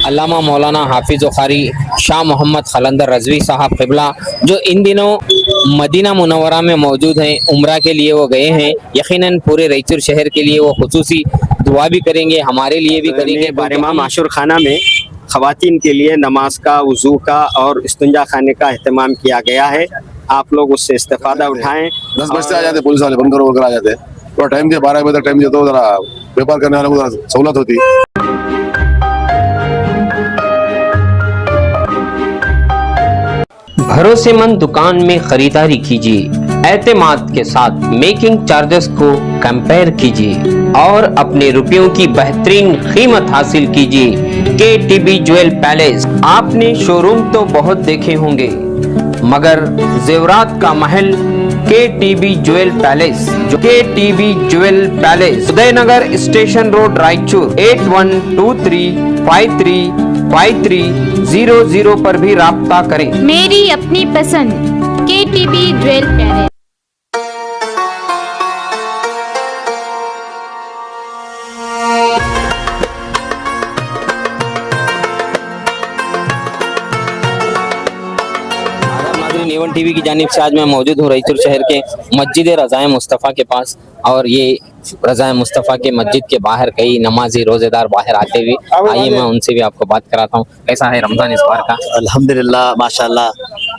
अल्लामा मौलाना हाफिज बुखारी शाह मोहम्मद खलंदर रजवी साहब क़िबला जो इन दिनों मदीना मुनव्वरा में मौजूद हैं, उम्रा के लिए वो गए हैं। यकीनन पूरे रायचूर शहर के लिए वो खुसूसी दुआ भी करेंगे, हमारे लिए भी करेंगे। बारहमाह आशुर खाना में ख़वातीन के लिए नमाज का, वज़ू का और इस्तिंजा खाने का अहतमाम किया गया है। आप लोग उससे इस्तेफादा उठाएं। 10 बजे आ जाते पुलिस वाले, बंद करो आ जाते। थोड़ा टाइम दिया, 12 बजे तक टाइम दिया तो जरा व्यापार करने वालों को सहूलत होती। भरोसेमंद दुकान में खरीदारी कीजिए, एतमाद के साथ मेकिंग चार्जेस को कंपेयर कीजिए और अपने रुपयों की बेहतरीन कीमत हासिल कीजिए। KTB jewel palace. आपने शोरूम तो बहुत देखे होंगे, मगर जेवरात का महल KTB jewel palace. KTB jewel palace, Udaynagar station road, Raichur. 8123535300 पर भी राब्ता करें। मेरी अपनी पसंद KTB jewel palace. A1 TV की जानिब से आज मैं मौजूद हूँ रायचूर शहर के मस्जिद रज़ाए मुस्तफ़ा के पास, और ये रज़ाए मुस्तफ़ा के मस्जिद के बाहर कई नमाजी रोजेदार बाहर आते हुए, आइए मैं उनसे भी आपको बात कराता हूँ। कैसा है रमज़ान इस बार का? अल्हम्दुलिल्लाह माशाल्लाह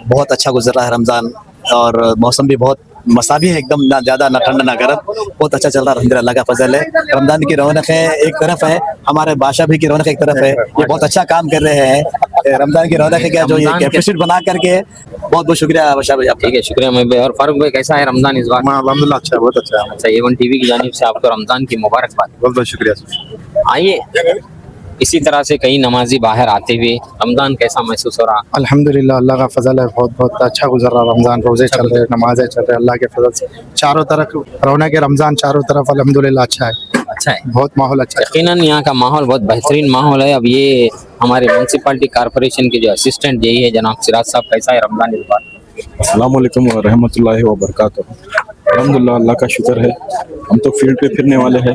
बहुत अच्छा गुजर रहा है रमज़ान, और मौसम भी बहुत मसाबी है, एकदम ना ज़्यादा ना ठंडा ना गर्म, बहुत अच्छा चल रहा है अल्हम्दुलिल्लाह, अल्लाह का फजल है। रमज़ान की रौनक है एक तरफ है, हमारे बादशाह भी की रौनक एक तरफ है। ये बहुत अच्छा काम कर रहे हैं। रमज़ान की रौनक है क्या, जो ये कैपेसिटी बना करके, बहुत बहुत शुक्रिया बादशाह भाई आपका। ठीक है, शुक्रिया मैं भाई। और फारूक भाई कैसा है रमज़ान इस बार? अल्हम्दुलिल्लाह अच्छा है, बहुत अच्छा है। अच्छा, A1 TV की जानिब से आपको रमज़ान की मुबारकबाद। बहुत बहुत शुक्रिया। आइए, इसी तरह से कई नमाजी बाहर आते हुए रमज़ान कैसा महसूस हो रहा? अल्हम्दुलिल्लाह अल्लाह का फजल है, बहुत बहुत अच्छा गुजर रहा रमज़ान। रोज़े चल रहे, नमाजें चल रहे, अल्लाह के फजल से चारों तरफ रौनक है रमज़ान, चारों तरफ अल्हम्दुलिल्लाह अच्छा है। अच्छा है, बहुत माहौल अच्छा है। यकीनन यहाँ का माहौल बहुत बेहतरीन माहौल है। अब ये हमारे म्यूनसिपालिटी कॉर्पोरेशन के जो असिस्टेंट यही है जनाब सिराज साहब, कैसा है रमज़ान इस बार? अस्सलाम वालेकुम व रहमतुल्लाहि व बरकातुहू। अल्हम्दुलिल्लाह अल्लाह का शुक्र है, हम तो फील्ड पे फिरने वाले हैं।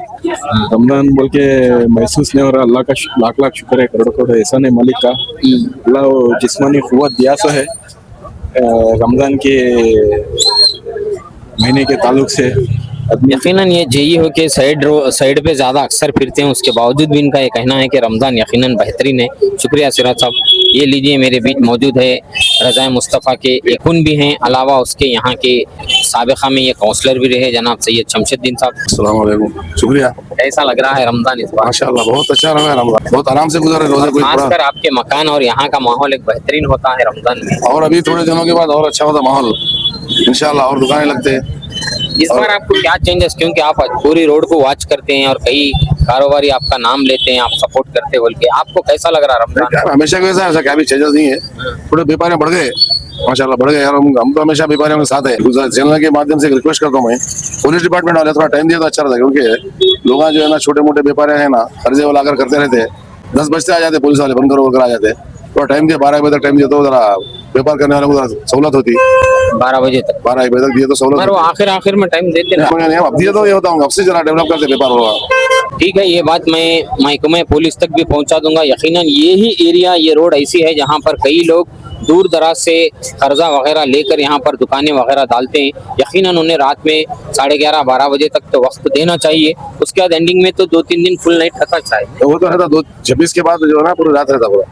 रमज़ान बोल के महसूस नहीं हो रहा, अल्लाह का लाख लाख शुक्र है, करोड़ करोड़ एहसान है मालिक का। अल्लाह वो जिस्मानी क़ुव्वत दिया सो है रमज़ान के महीने के ताल्लुक से। यकीनन ये जेई हो के साइड पे ज़्यादा अक्सर फिरते हैं, उसके बावजूद भी इनका ये कहना है कि रमज़ान यकीनन बेहतरीन है। शुक्रिया सिराज साहब। ये लीजिए, मेरे बीच मौजूद है रज़ाए मुस्तफ़ा के यकुन भी हैं, अलावा उसके यहाँ के साबिक़ा में ये काउंसलर भी रहे जनाब सैयद शमशुद्दीन साहब। अस्सलाम वालेकुम, शुक्रिया। कैसा लग रहा है रमज़ान इस बार? माशाल्लाह बहुत अच्छा रहा है रमज़ान, बहुत आराम से गुजर रहे। रोजे खासकर आपके मकान और यहाँ का माहौल एक बेहतरीन होता है रमज़ान में, और अभी थोड़े दिनों के बाद और अच्छा होता माहौल इंशाल्लाह, और दुकानें लगते हैं। इस बार आपको क्या चेंजेस, क्योंकि आप पूरी रोड को वॉच करते हैं और कई कारोबारी आपका नाम लेते हैं, आप सपोर्ट करते बोल के, आपको कैसा लग रहा रमज़ान? यार हमेशा कैसा ऐसा क्या भी चेंजेस नहीं है, थोड़े व्यापारी बढ़ गए माशाल्लाह, बढ़ गए यार। हम तो हमेशा व्यापारियों के साथ है। चैनल के माध्यम से रिक्वेस्ट करता हूँ मैं, पुलिस डिपार्टमेंट वाले थोड़ा टाइम दिया तो अच्छा रहता, क्योंकि लोग जो है ना छोटे मोटे व्यापारी है ना, कर्जे वाला कर करते रहते हैं। 10 बजे आ जाते पुलिस वाले, बंद करो आ जाते। थोड़ा टाइम दिया, 12 बजे तक टाइम दिया तो जरा व्यापार करने वालों को सहूलत होती। 12 बजे तक 12 बजे तक दिए तो सहूलत। वो आखिर में टाइम देते हैं। अब दिए तो ये होता हूँ, अब से जरा डेवलप करते व्यापार होगा। ठीक है, ये बात मैं महकमे पुलिस तक भी पहुंचा दूंगा। यकीनन ये ही एरिया, ये रोड ऐसी है जहां पर कई लोग दूर दराज से कर्जा वगैरह लेकर यहाँ पर दुकानें वगैरह डालते हैं। यकीनन उन्हें रात में 11:30-12 बजे तक तो वक्त देना चाहिए, उसके बाद एंडिंग में तो 2-3 दिन फुल नाइट रखना चाहिए। वो तो रहता 26 के बाद जो है ना पूरी रात रहता पूरा।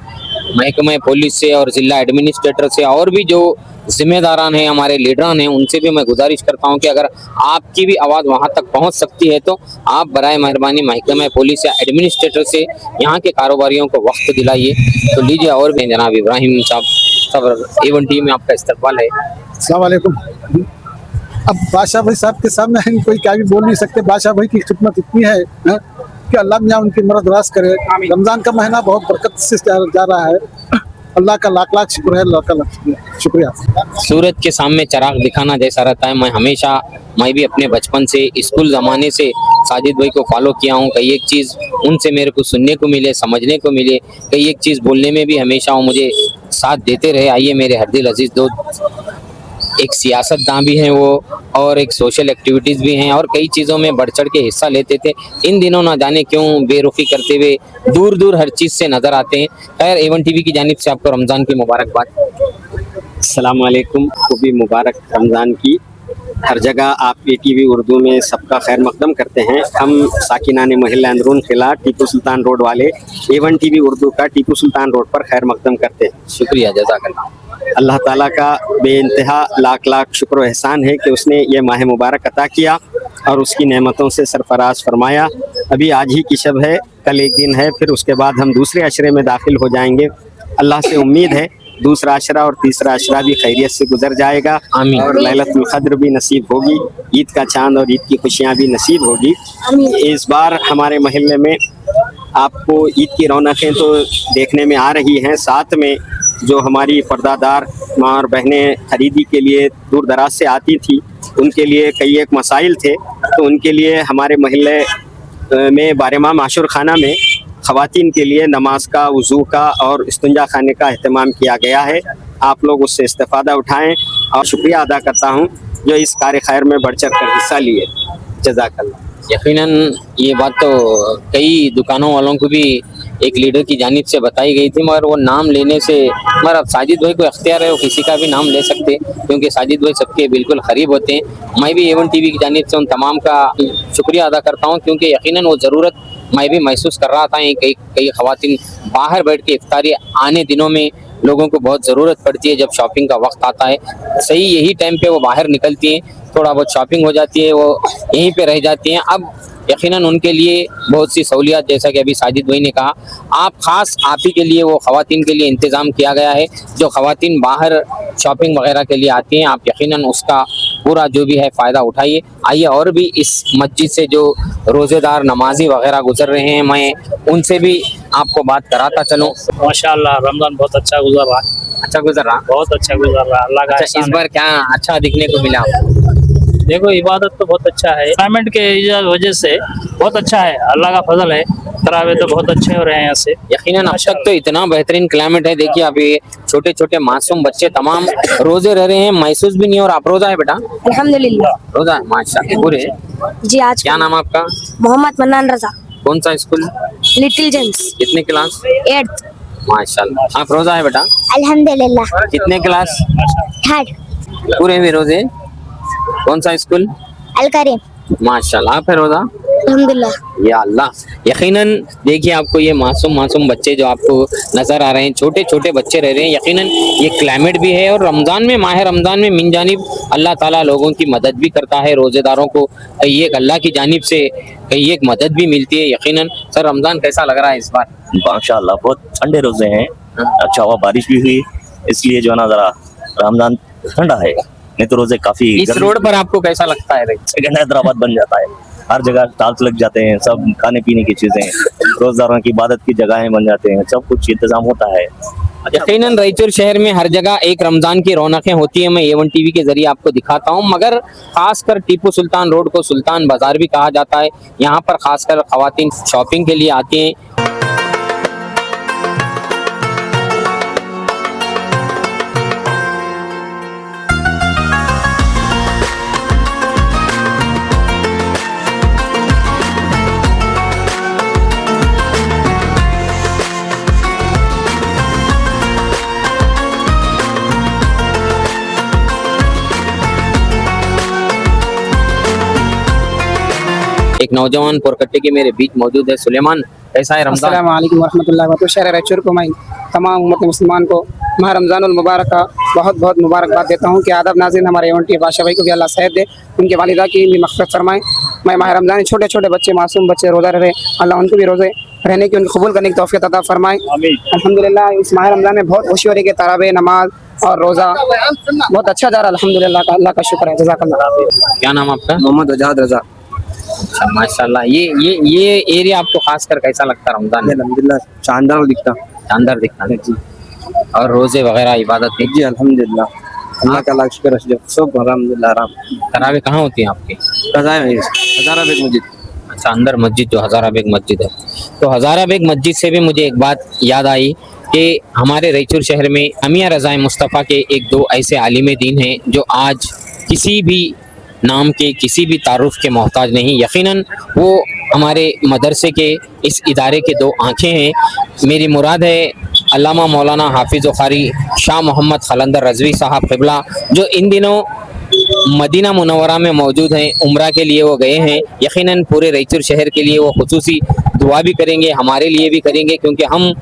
महकमे पुलिस से और जिला एडमिनिस्ट्रेटर से और भी जो जिम्मेदारान हैं, हमारे लीडरान हैं, उनसे भी मैं गुजारिश करता हूं कि अगर आपकी भी आवाज़ वहां तक पहुंच सकती है तो आप बराए मेहरबानी महकमे पुलिस या एडमिनिस्ट्रेटर से यहाँ के कारोबारियों को वक्त दिलाइए। तो लीजिए, और भी जनाब इब्राहिम साहब, सब A1 TV में आपका इस्तकबाल है। अस्सलाम वालेकुम। अब बादशाह भाई साहब के सामने हम कोई क्या भी बोल नहीं सकते। बादशाह भाई की खिदमत इतनी है कि अल्लाह मियाँ उनकी मदद दराज करे। रमज़ान का महीना बहुत बरकत से जा रहा है, अल्लाह का लाख लाख शुक्र है, अल्लाह का शुक्रिया। सूरत के सामने चिराग दिखाना जैसा रहता है। मैं भी अपने बचपन से स्कूल ज़माने से साजिद भाई को फॉलो किया हूँ। कई एक चीज़ उनसे मेरे को सुनने को मिले, समझने को मिले, कई एक चीज़ बोलने में भी हमेशा वो मुझे साथ देते रहे। आइए मेरे हरदिल अजीज दोस्त एक सियासतदान भी हैं वो, और एक सोशल एक्टिविटीज़ भी हैं, और कई चीज़ों में बढ़ चढ़ के हिस्सा लेते थे। इन दिनों ना जाने क्यों बेरुखी करते हुए दूर दूर हर चीज़ से नज़र आते हैं। खैर, A1 TV की जानिब से आपको रमज़ान की मुबारकबाद। अस्सलाम वालेकुम, खूबी मुबारक रमज़ान की। हर जगह आप ATV उर्दू में सबका खैर मकदम करते हैं। हम साकिनाने महिला अंदरून किला टीपू सुल्तान रोड वाले A1 TV उर्दू का टीपू सुल्तान रोड पर खैर मकदम करते हैं। शुक्रिया, जज़ाकल्लाह। अल्लाह ताला का बेइंतहा लाख लाख शुक्र व एहसान है कि उसने ये माह मुबारक अता किया और उसकी नेमतों से सरफराज फरमाया। अभी आज ही की शब है, कल एक दिन है, फिर उसके बाद हम दूसरे अशरे में दाखिल हो जाएंगे। अल्लाह से उम्मीद है दूसरा अशरा और तीसरा अशरा भी खैरियत से गुजर जाएगा आमीन। और लैलतुल क़द्र भी नसीब होगी, ईद का चांद और ईद की खुशियाँ भी नसीब होगी। इस बार हमारे महल्ले में आपको ईद की रौनकें तो देखने में आ रही हैं, साथ में जो हमारी पर्दादार माँ और बहनें खरीदी के लिए दूर दराज से आती थी, उनके लिए कई एक मसाइल थे, तो उनके लिए हमारे महल्ले में बारहमाह माशूर खाना में ख़वातीन के लिए नमाज का, वज़ू का और इस्तंजा खाने का अहतमाम किया गया है। आप लोग उससे इस्तेफ़ादा उठाएं और शुक्रिया अदा करता हूं जो इस कार्य खैर में बढ़ चढ़ कर हिस्सा लिए। जज़ाकल्लाह। यकीनन ये बात तो कई दुकानों वालों को भी एक लीडर की जानिब से बताई गई थी, मगर वो नाम लेने से, मगर अब साजिद भाई को इख्तियार है, वो किसी का भी नाम ले सकते, क्योंकि साजिद भाई सबके बिल्कुल करीब होते हैं। मैं भी A1 TV की जानिब से उन तमाम का शुक्रिया अदा करता हूँ, क्योंकि यकीनन वो ज़रूरत मैं भी महसूस कर रहा था। कई ख़वातीन बाहर बैठ के इफ्तारी आने दिनों में लोगों को बहुत ज़रूरत पड़ती है, जब शॉपिंग का वक्त आता है, सही यही टाइम पे वो बाहर निकलती हैं, थोड़ा बहुत शॉपिंग हो जाती है, वो यहीं पे रह जाती हैं। अब यकीनन उनके लिए बहुत सी सहूलियात, जैसा कि अभी साजिद भाई ने कहा, आप ही के लिए, वो ख़वातीन के लिए इंतज़ाम किया गया है। जो ख़वातीन बाहर शॉपिंग वगैरह के लिए आती हैं, आप यकीनन उसका पूरा जो भी है फ़ायदा उठाइए। आइए और भी इस मस्जिद से जो रोज़ेदार नमाजी वगैरह गुजर रहे हैं, मैं उनसे भी आपको बात कराता चलूँ। माशाअल्लाह रमजान बहुत अच्छा गुजर रहा है, अच्छा गुजर रहा? बहुत अच्छा गुजर रहा है, अल्लाह का अच्छा, इस एहसान बार क्या अच्छा दिखने को मिला? है। देखो इबादत तो बहुत अच्छा है, पेमेंट के वजह से बहुत अच्छा है, अल्लाह का फजल है। तरावे तो बहुत अच्छे हो रहे हैं यहाँ से। यकीनन अब तक तो इतना बेहतरीन क्लाइमेट है। देखिए, आप ये छोटे छोटे मासूम बच्चे तमाम रोजे रह रहे हैं, महसूस भी नहीं। और आप रोजा है बेटा? अल्हम्दुलिल्लाह। रोजा है, माशाअल्लाह। पूरे जी आज क्या नाम आपका? मोहम्मद मन्नान रजा, कौन सा स्कूल? लिटिल जेम्स, कितने क्लास? 8th। माशाअल्लाह। आप रोजा है बेटा? अल्हम्दुलिल्लाह। कितने क्लास? 3rd। पूरे भी रोजे? कौन सा स्कूल? अल करीम। माशाअल्लाह। आप है रोजा? अल्हम्दुलिल्लाह। या अल्लाह। यकीनन देखिए, आपको ये मासूम बच्चे जो आपको नजर आ रहे हैं, छोटे छोटे बच्चे रह रहे हैं, यकीनन ये क्लाइमेट भी है। और रमजान में, माह रमजान में मिन जानिब अल्लाह ताला लोगों की मदद भी करता है, रोजेदारों को कई एक अल्लाह की जानिब से कई एक मदद भी मिलती है। यकीनन सर, रमजान कैसा लग रहा है इस बार? माशाअल्लाह बहुत ठंडे रोजे हैं, अच्छा हुआ, बारिश भी हुई, इसलिए जो है ना जरा रमजान ठंडा है, नहीं तो रोजे काफी। इस रोड पर आपको कैसा लगता है? सेकंड हैदराबाद बन जाता है, हर जगह स्टॉल्स लग जाते हैं, सब खाने पीने की चीजें, रोजदारों की इबादत की जगहें बन जाते हैं, सब कुछ इंतजाम होता है। यकीनन रायचूर शहर में हर जगह एक रमजान की रौनकें होती हैं, मैं A1 TV के जरिए आपको दिखाता हूं। मगर खासकर टीपू सुल्तान रोड को सुल्तान बाजार भी कहा जाता है। यहां पर खासकर खवातीन शॉपिंग के लिए आती हैं। एक नौजवान पोरकट्टे के मेरे बीच मौजूद है। सुलेमान, कैसा है रमजान? अस्सलाम वालेकुम वरहमतुल्लाहि वबरकातुहू। शहर रायचूर को मैं तमाम उम्मत मुसलमान को माह रमज़ानुल मुबारक का बहुत बहुत मुबारकबाद देता हूँ कि आदब नाज़रीन हमारे A1 TV बादशाह भाई को भी अल्लाह सेहत दे, उनके वालिदा की भी मग़फ़िरत फरमाए। मैं माह रमज़ान छोटे छोटे बच्चे, मासूम बच्चे रोज़ा रह रहे, अल्लाह उनको भी रोज़े रहने की, उनको कबूल करने की तौफ़ीक़ अता फरमाए। अल्हम्दुलिल्लाह इस माह रमज़ान में बहुत खुशी हो रही है कि तरावे, नमाज और रोज़ा बहुत अच्छा जा रहा है, अल्हम्दुलिल्लाह का, अल्लाह का शुक्र है। जज़ाकल्लाह। क्या नाम आपका? मोहम्मद आजाद रजा। अच्छा, माशाल्लाह। ये एरिया आपको खासकर कैसा लगता है रमजान में? अल्हम्दुलिल्लाह शानदार दिखता, शानदार दिखता है जी। और रोजे वगैरह इबादत है जी अल्हम्दुलिल्लाह, अल्लाह का लाख शुक्र है, सब अल्हम्दुलिल्लाह। आराम तरावे कहाँ होती हैं आपकी? हज़ारा बेग मस्जिद। अच्छा, अंदर मस्जिद जो हज़ारा बेग मस्जिद है। तो हज़ारा बेग मस्जिद से भी मुझे एक बात याद आई कि हमारे रायचूर शहर में अमिया रज़ाए मुस्तफ़ा के एक दो ऐसे आलिम दीन हैं जो आज किसी भी नाम के किसी भी तारुफ के मोहताज नहीं। यकीनन वो हमारे मदरसे के इस इदारे के दो आँखें हैं। मेरी मुराद है अल्लामा मौलाना हाफिज़ क़ारी शाह मोहम्मद खलंदर रज़वी साहब क़िबला, जो इन दिनों मदीना मुनव्वरा में मौजूद हैं। उम्रा के लिए वो गए हैं। यकीनन पूरे रायचूर शहर के लिए वो खुसूसी दुआ भी करेंगे, हमारे लिए भी करेंगे, क्योंकि हम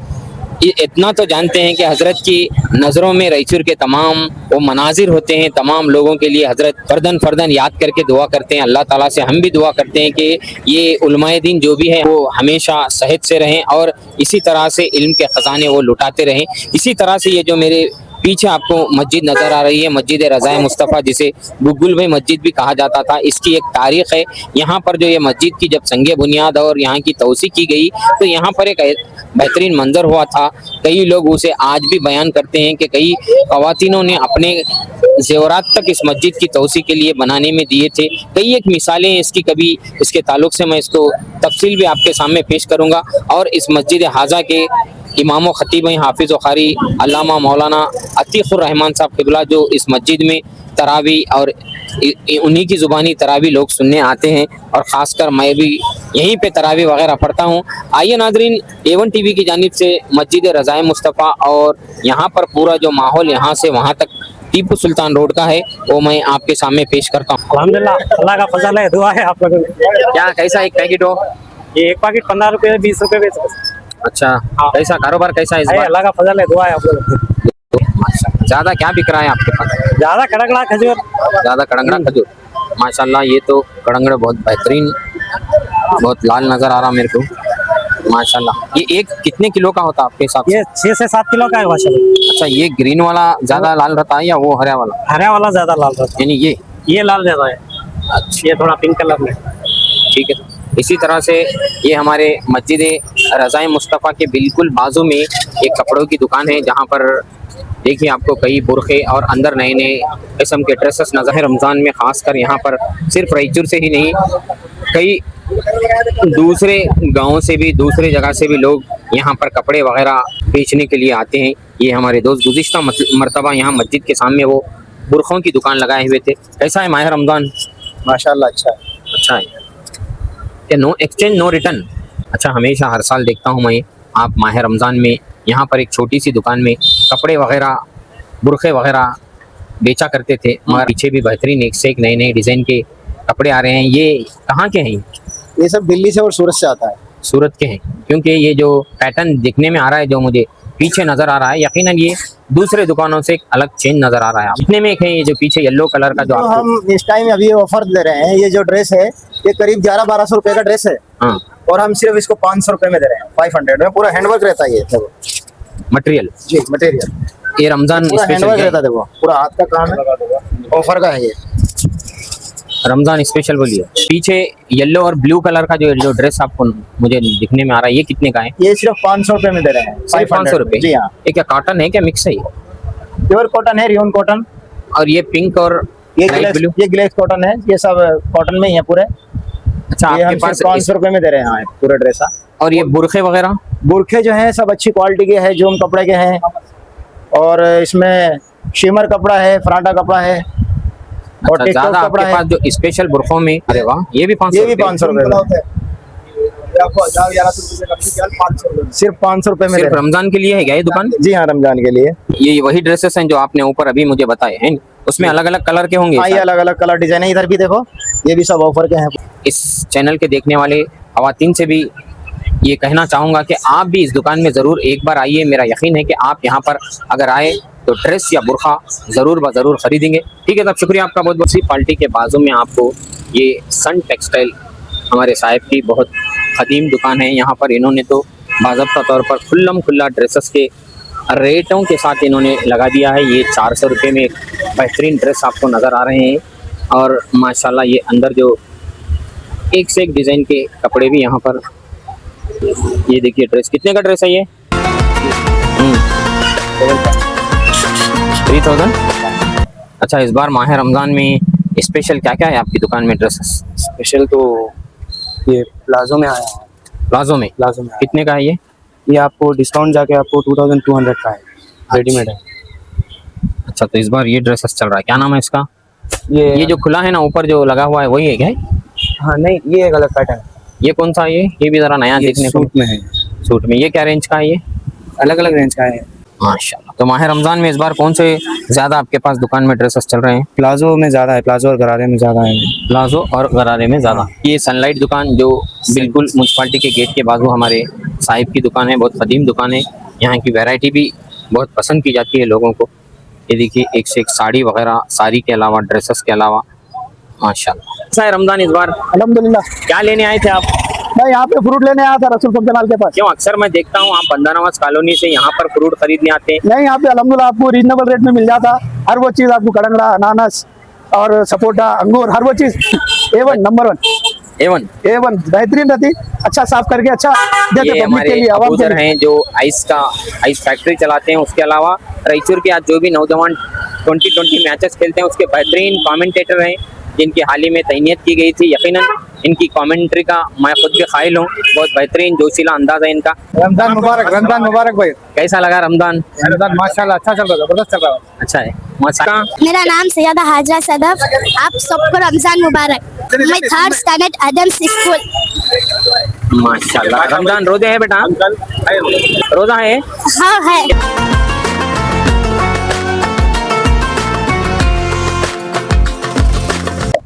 इतना तो जानते हैं कि हज़रत की नज़रों में रायचूर के तमाम वो मनाजिर होते हैं। तमाम लोगों के लिए हज़रत फ़र्दन फ़र्दन याद करके दुआ करते हैं। अल्लाह ताला से हम भी दुआ करते हैं कि ये उलमाए दीन जो भी है वो हमेशा सेहत से रहें और इसी तरह से इल्म के ख़जाने वो लुटाते रहें। इसी तरह से ये जो मेरे पीछे आपको मस्जिद नज़र आ रही है, मस्जिद रज़ाए मुस्तफ़ा, जिसे गुग्गुल भाई मस्जिद भी कहा जाता था, इसकी एक तारीख़ है। यहाँ पर जो ये मस्जिद की जब संगे बुनियाद और यहाँ की तोसी की गई तो यहाँ पर एक बेहतरीन मंजर हुआ था। कई लोग उसे आज भी बयान करते हैं कि कई ख़वातीनों ने अपने ज़ेवरात तक इस मस्जिद की तोसी के लिए बनाने में दिए थे। कई एक मिसालें इसकी, कभी इसके ताल्लुक़ से मैं इसको तफसील भी आपके सामने पेश करूँगा। और इस मस्जिद हाजा के इमाम व ख़तीब हाफिज़ क़ारी अल्लामा मौलाना अतीक़ुर रहमान साहब क़िबला, जो इस मस्जिद में तरावी और उन्हीं की ज़ुबानी तरावी लोग सुनने आते हैं और ख़ासकर मैं भी यहीं पे तरावी वगैरह पढ़ता हूँ। आइए नाज़रीन, A1 TV की जानिब से मस्जिद रज़ाए मुस्तफ़ा और यहाँ पर पूरा जो माहौल यहाँ से वहाँ तक टीपू सुल्तान रोड का है वो मैं आपके सामने पेश करता हूँ। अल्हम्दुलिल्लाह, अल्लाह का फजल है, दुआ है आप लोगों की। क्या कैसा एक पैकेट हो? ये एक पैकेट 15 रुपए 20 रुपए बेच सकते हैं। अच्छा, कैसा कारोबार कैसा है इस बार? अल्लाह का फजल है, दुआ है आप लोगों की। ज़्यादा क्या बिक रहा है आपके पास? ज्यादा कड़कड़ा खजूर, ज़्यादा कड़ंगड़ा खजूर। माशाल्लाह, ये तो कड़ंगड़ा बहुत बेहतरीन, बहुत लाल नज़र आ रहा मेरे को। माशाल्लाह, ये एक कितने किलो का होता है आपके हिसाब से? ये 6 से 7 किलो का है माशाल्लाह। अच्छा, ये ग्रीन वाला ज़्यादा लाल रहता है या वो हरा वाला? हरा वाला ज्यादा लाल रहता यानी ये लाल ज्यादा है। अच्छा, ये थोड़ा पिंक कलर में। ठीक है। इसी तरह से ये हमारे मस्जिद रज़ाए मुस्तफ़ा के बिल्कुल बाजू में एक कपड़ों की दुकान है, जहाँ पर देखिए आपको कई बुरखे और अंदर नए नए किस्म के ड्रेसेस नज़र है। रमज़ान में ख़ासकर यहाँ पर सिर्फ रायचूर से ही नहीं, कई दूसरे गाँव से भी, दूसरे जगह से भी लोग यहाँ पर कपड़े वगैरह बेचने के लिए आते हैं। ये हमारे दोस्त गुज़िश्ता मरतबा यहाँ मस्जिद के सामने वो बुरखों की दुकान लगाए हुए थे। कैसा है माह रमज़ान? माशाल्लाह अच्छा है। अच्छा है। क्या नो एक्सचेंज नो रिटर्न? अच्छा, हमेशा हर साल देखता हूँ मैं आप माह रमज़ान में यहाँ पर एक छोटी सी दुकान में कपड़े वगैरह, बुरखे वगैरह बेचा करते थे, मगर पीछे भी बेहतरीन एक से एक नए नए डिज़ाइन के कपड़े आ रहे हैं। ये कहाँ के हैं? ये सब दिल्ली से और सूरत से आता है। सूरत के हैं, क्योंकि ये जो पैटर्न दिखने में आ रहा है, जो मुझे पीछे नज़र आ रहा है, यकीनन ये दूसरे दुकानों से एक अलग चेंज नज़र आ रहा है। कितने में एक है ये जो पीछे येलो कलर का जो तो आपको? हम इस टाइम अभी ऑफर दे रहे हैं। ये जो ड्रेस है ये करीब 1100-1200 रुपए का ड्रेस है। हाँ, और हम सिर्फ इसको 500 रुपए में दे रहे हैं, 500 में। पूरा हैंडवर्क रहता है ये देखो। मटेरियल जी, मटेरियल ये रमज़ान पूरा हैंडवर्क स्पेशल रहता है, देखो पूरा हाथ का काम है, ऑफर का है ये। रमज़ान स्पेशल बोलिए। पीछे येलो और ब्लू कलर का जो ड्रेस आपको मुझे दिखने में आ रहा है, ये कितने का है? ये सिर्फ 500 रुपए में दे रहे हैं। सिर्फ 500 रुपए? जी हाँ, ये क्या कॉटन है क्या मिक्स है? प्योर कॉटन है, रियोन कॉटन। और ये पिंक और ये लाइट ब्लू? ये ग्लेस कॉटन है। ये सब कॉटन में ही है पूरे। अच्छा, ये आपके हम पास 500 रुपए में दे रहे हैं पूरा ड्रेस। और ये बुरखे वगैरह? बुरखे जो हैं सब अच्छी क्वालिटी के हैं, जोम कपड़े के हैं। और इसमें शिमर कपड़ा है, फराटा कपड़ा है और अच्छा, टिकटॉक ज्यादा कपड़ा आपके है। पास जो स्पेशल बुरखों में, अरे वाह, ये भी 500? ये भी 500 रुपए में, सिर्फ 500 रुपए में दे सिर्फ रहे हैं। रमजान के लिए है क्या ये दुकान? जी हाँ, रमजान के लिए। ये वही ड्रेसेस हैं जो आपने ऊपर अभी मुझे बताए हैं, उसमें अलग अलग कलर के होंगे? हाँ, ये अलग अलग कलर डिजाइन है। इधर भी देखो, ये भी सब ऑफर के हैं। इस चैनल के देखने वाले खवातीन से भी ये कहना चाहूँगा कि आप भी इस दुकान में ज़रूर एक बार आइए। मेरा यकीन है कि आप यहाँ पर अगर आए तो ड्रेस या बुरखा ज़रूर ब ज़रूर ख़रीदेंगे। ठीक है, तब शुक्रिया आपका बहुत बहुत। सी पार्टी के बाजू में आपको ये सन टेक्सटाइल हमारे साहिब की बहुत क़दीम दुकान है। यहाँ पर इन्होंने तो बाज़ाब्ता तौर पर खुल्ला ड्रेसेस के रेटों के साथ इन्होंने लगा दिया है। ये 400 रुपये में एक बेहतरीन ड्रेस आपको नज़र आ रहे हैं। और माशाल्लाह ये अंदर जो एक से एक डिज़ाइन के कपड़े भी यहाँ पर, ये देखिए ड्रेस कितने का ड्रेस है ये? 3000। अच्छा, इस बार माह रमज़ान में स्पेशल क्या क्या है आपकी दुकान में ड्रेसेस? स्पेशल तो ये प्लाजो में आया है। प्लाजो में? प्लाजो में कितने का है ये? ये आपको डिस्काउंट जाके आपको 2200 का है, रेडीमेड है। अच्छा, तो इस बार ये ड्रेसेस चल रहा है, क्या नाम है इसका? ये ये जो खुला है ना ऊपर जो लगा हुआ है वही है क्या? हाँ नहीं, ये एक अलग पैटर्न है, ये कौन सा है? ये भी जरा नया ये देखने को। सूट में है, सूट में ये क्या रेंज का है? ये अलग अलग रेंज का है। माशाल्लाह। तो माह रमजान में इस बार कौन से ज्यादा आपके पास दुकान में ड्रेसेस चल रहे हैं? प्लाजो में ज़्यादा है, प्लाजो और गरारे में ज़्यादा है। प्लाजो और गरारे में ज्यादा। ये सनलाइट दुकान जो बिल्कुल म्यूनसिपालिटी के गेट के बाजू हमारे साहिब की दुकान है, बहुत कदीम दुकान है। यहाँ की वैरायटी भी बहुत पसंद की जाती है लोगों को। ये देखिए एक से एक साड़ी वगैरह, साड़ी के अलावा ड्रेसेस के अलावा माशाल्लाह। कैसा है रमजान इस बार? अल्हम्दुलिल्लाह। क्या लेने आए थे आप? मैं यहाँ पे फ्रूट लेने आया था रसूल फंक्शनल के पास। क्यों अक्सर मैं देखता हूँ आप बंदा नवाज कॉलोनी से यहाँ पर फ्रूट खरीदने आते हैं। नहीं, यहाँ पे अल्हम्दुलिल्लाह आपको रीजनेबल रेट में मिल जाता, हर वो चीज़ आपको, कड़ंगड़ा, अनानास और सपोटा, अंगूर, हर वो चीज़ A1 नंबर 1 A1 बेहतरीन रहती, अच्छा साफ करके अच्छा देते ये पब्लिक के हमारे लिए, आवाम के अबूजर लिए। हैं जो आइस फैक्ट्री चलाते हैं। उसके अलावा रायचूर के आज जो भी नौजवान 2020 मैचेस खेलते हैं उसके बेहतरीन कमेंटेटर हैं, जिनकी हाल ही में तैनीयत की गई थी। यकीनन इनकी कमेंट्री का मैं खुद भी कायल हूँ, बहुत बेहतरीन जोशीला अंदाज है इनका। रमजान मुबारक भाई। कैसा लगा रमजान? रमजान माशाल्लाह अच्छा चल रहा है, जबरदस्त चल रहा है। अच्छा है माशाल्लाह। मेरा नाम सैयदा हाजरा सदफ। आप सबको रमजान मुबारक। मैं 3rd स्टैंडर्ड एडम्स स्कूल। माशाल्लाह। रमजान रोजे है बेटा? रोजा है? हाँ है।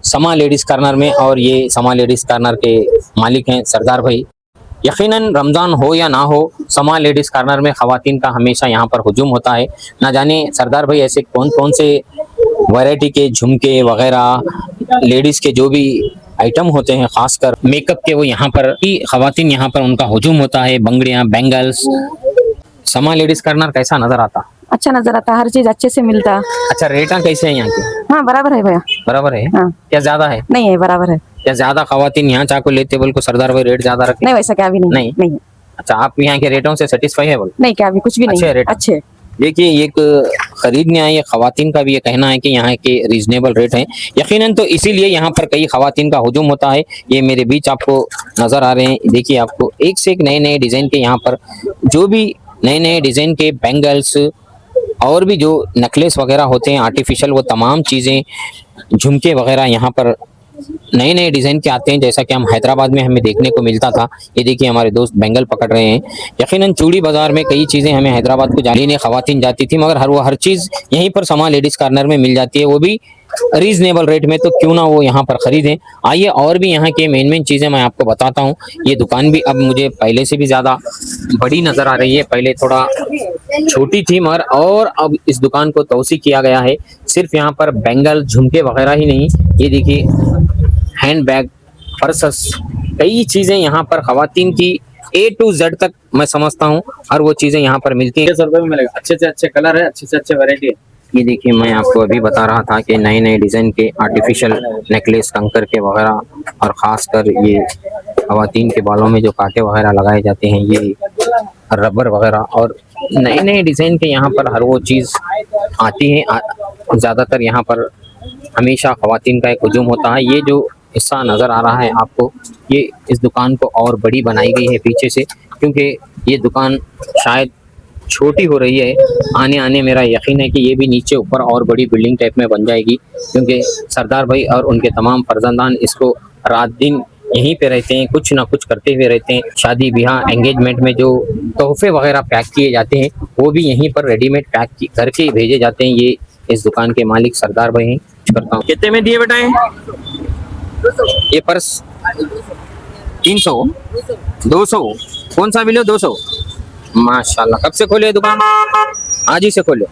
समा लेडीज कॉर्नर में, और ये समा लेडीज कॉर्नर के मालिक हैं सरदार भाई। यकीनन रमज़ान हो या ना हो, समा लेडीज़ कॉर्नर में ख़वातीन का हमेशा यहाँ पर हुजूम होता है। ना जाने सरदार भाई ऐसे कौन कौन से वैरायटी के झुमके वगैरह लेडीज़ के जो भी आइटम होते हैं, ख़ासकर मेकअप के, वो यहाँ पर ही ख़वातीन यहाँ पर उनका हुजूम होता है। बंगड़ियाँ, बैंगल्स। समा लेडीज़ कॉर्नर कैसा नज़र आता? अच्छा नजर आता, हर चीज अच्छे से मिलता। अच्छा, रेटा कैसे है यहाँ के? हाँ बराबर है भैया। बराबर है? हाँ। क्या ज्यादा है? नहीं है, बराबर है। क्या ज्यादा ख़वातीन यहाँ चाकू लेते बोल को सरदार भाई रेट ज्यादा रखते? नहीं वैसा क्या भी नहीं। नहीं। अच्छा, आप यहाँ के रेटों से सेटिस्फाई है बोल? नहीं, क्या भी कुछ भी नहीं। अच्छे रेट? अच्छे। देखिए, एक खरीदने आई ख़वातीन का भी ये कहना है कि यहाँ के रीजनेबल रेट हैं। यकीनन तो इसीलिए यहाँ पर कई ख़वातीन का हुजूम होता है। ये मेरे बीच आपको नजर आ रहे हैं, देखिए आपको एक से एक नए नए डिजाइन के यहाँ पर जो भी नए नए डिजाइन के बैंगल्स और भी जो नेकलेस वगैरह होते हैं आर्टिफिशियल, वो तमाम चीज़ें, झुमके वगैरह यहाँ पर नए नए डिज़ाइन के आते हैं, जैसा कि हम हैदराबाद में हमें देखने को मिलता था। ये देखिए हमारे दोस्त बैंगल पकड़ रहे हैं। यकीनन चूड़ी बाज़ार में कई चीज़ें हमें हैदराबाद को लेने ख़वातीन जाती थी, मगर हर चीज़ यहीं पर समा लेडीज़ कॉर्नर में मिल जाती है, वो भी रीजनेबल रेट में। तो क्यों ना वो यहाँ पर ख़रीदें। आइए और भी यहाँ के मेन चीज़ें मैं आपको बताता हूँ। ये दुकान भी अब मुझे पहले से भी ज़्यादा बड़ी नज़र आ रही है। पहले थोड़ा छोटी थी, मगर और अब इस दुकान को तोसी किया गया है। सिर्फ यहाँ पर बैंगल, झुमके वगैरह ही नहीं, ये देखिए हैंड बैग, पर्सस, कई चीज़ें यहाँ पर ख़वातीन की A to Z तक मैं समझता हूँ हर वो चीज़ें यहाँ पर मिलती हैं। 600 रुपये में मिलेगा। अच्छे से अच्छे कलर है, अच्छे से अच्छे वैरायटी है। ये देखिए, मैं आपको अभी बता रहा था कि नए नए डिज़ाइन के आर्टिफिशियल नेकलेस, कंकर के वगैरह, और ख़ासकर ये ख़वातीन के बालों में जो कांटे वगैरह लगाए जाते हैं, ये रबर वगैरह, और नए नए डिज़ाइन के यहाँ पर हर वो चीज़ आती है। ज़्यादातर यहाँ पर हमेशा ख़वातीन का एक हुजूम होता है। ये जो हिस्सा नज़र आ रहा है आपको, ये इस दुकान को और बड़ी बनाई गई है पीछे से, क्योंकि ये दुकान शायद छोटी हो रही है। आने मेरा यकीन है कि ये भी नीचे ऊपर और बड़ी बिल्डिंग टाइप में बन जाएगी, क्योंकि सरदार भाई और उनके तमाम फर्जंदान इसको रात दिन यहीं पे रहते हैं, कुछ ना कुछ करते हुए रहते हैं। शादी ब्याह, एंगेजमेंट में जो तोहफे वगैरह पैक किए जाते हैं, वो भी यहीं पर रेडीमेड पैक करके भेजे जाते हैं। ये इस दुकान के मालिक सरदार भाई हैं। करता हूँ, कितने में दिए बेटा? ये पर्स 300, 200, कौन सा भी लो? 200। माशाल्लाह। कब से खोले दुकान? आज ही से खोले।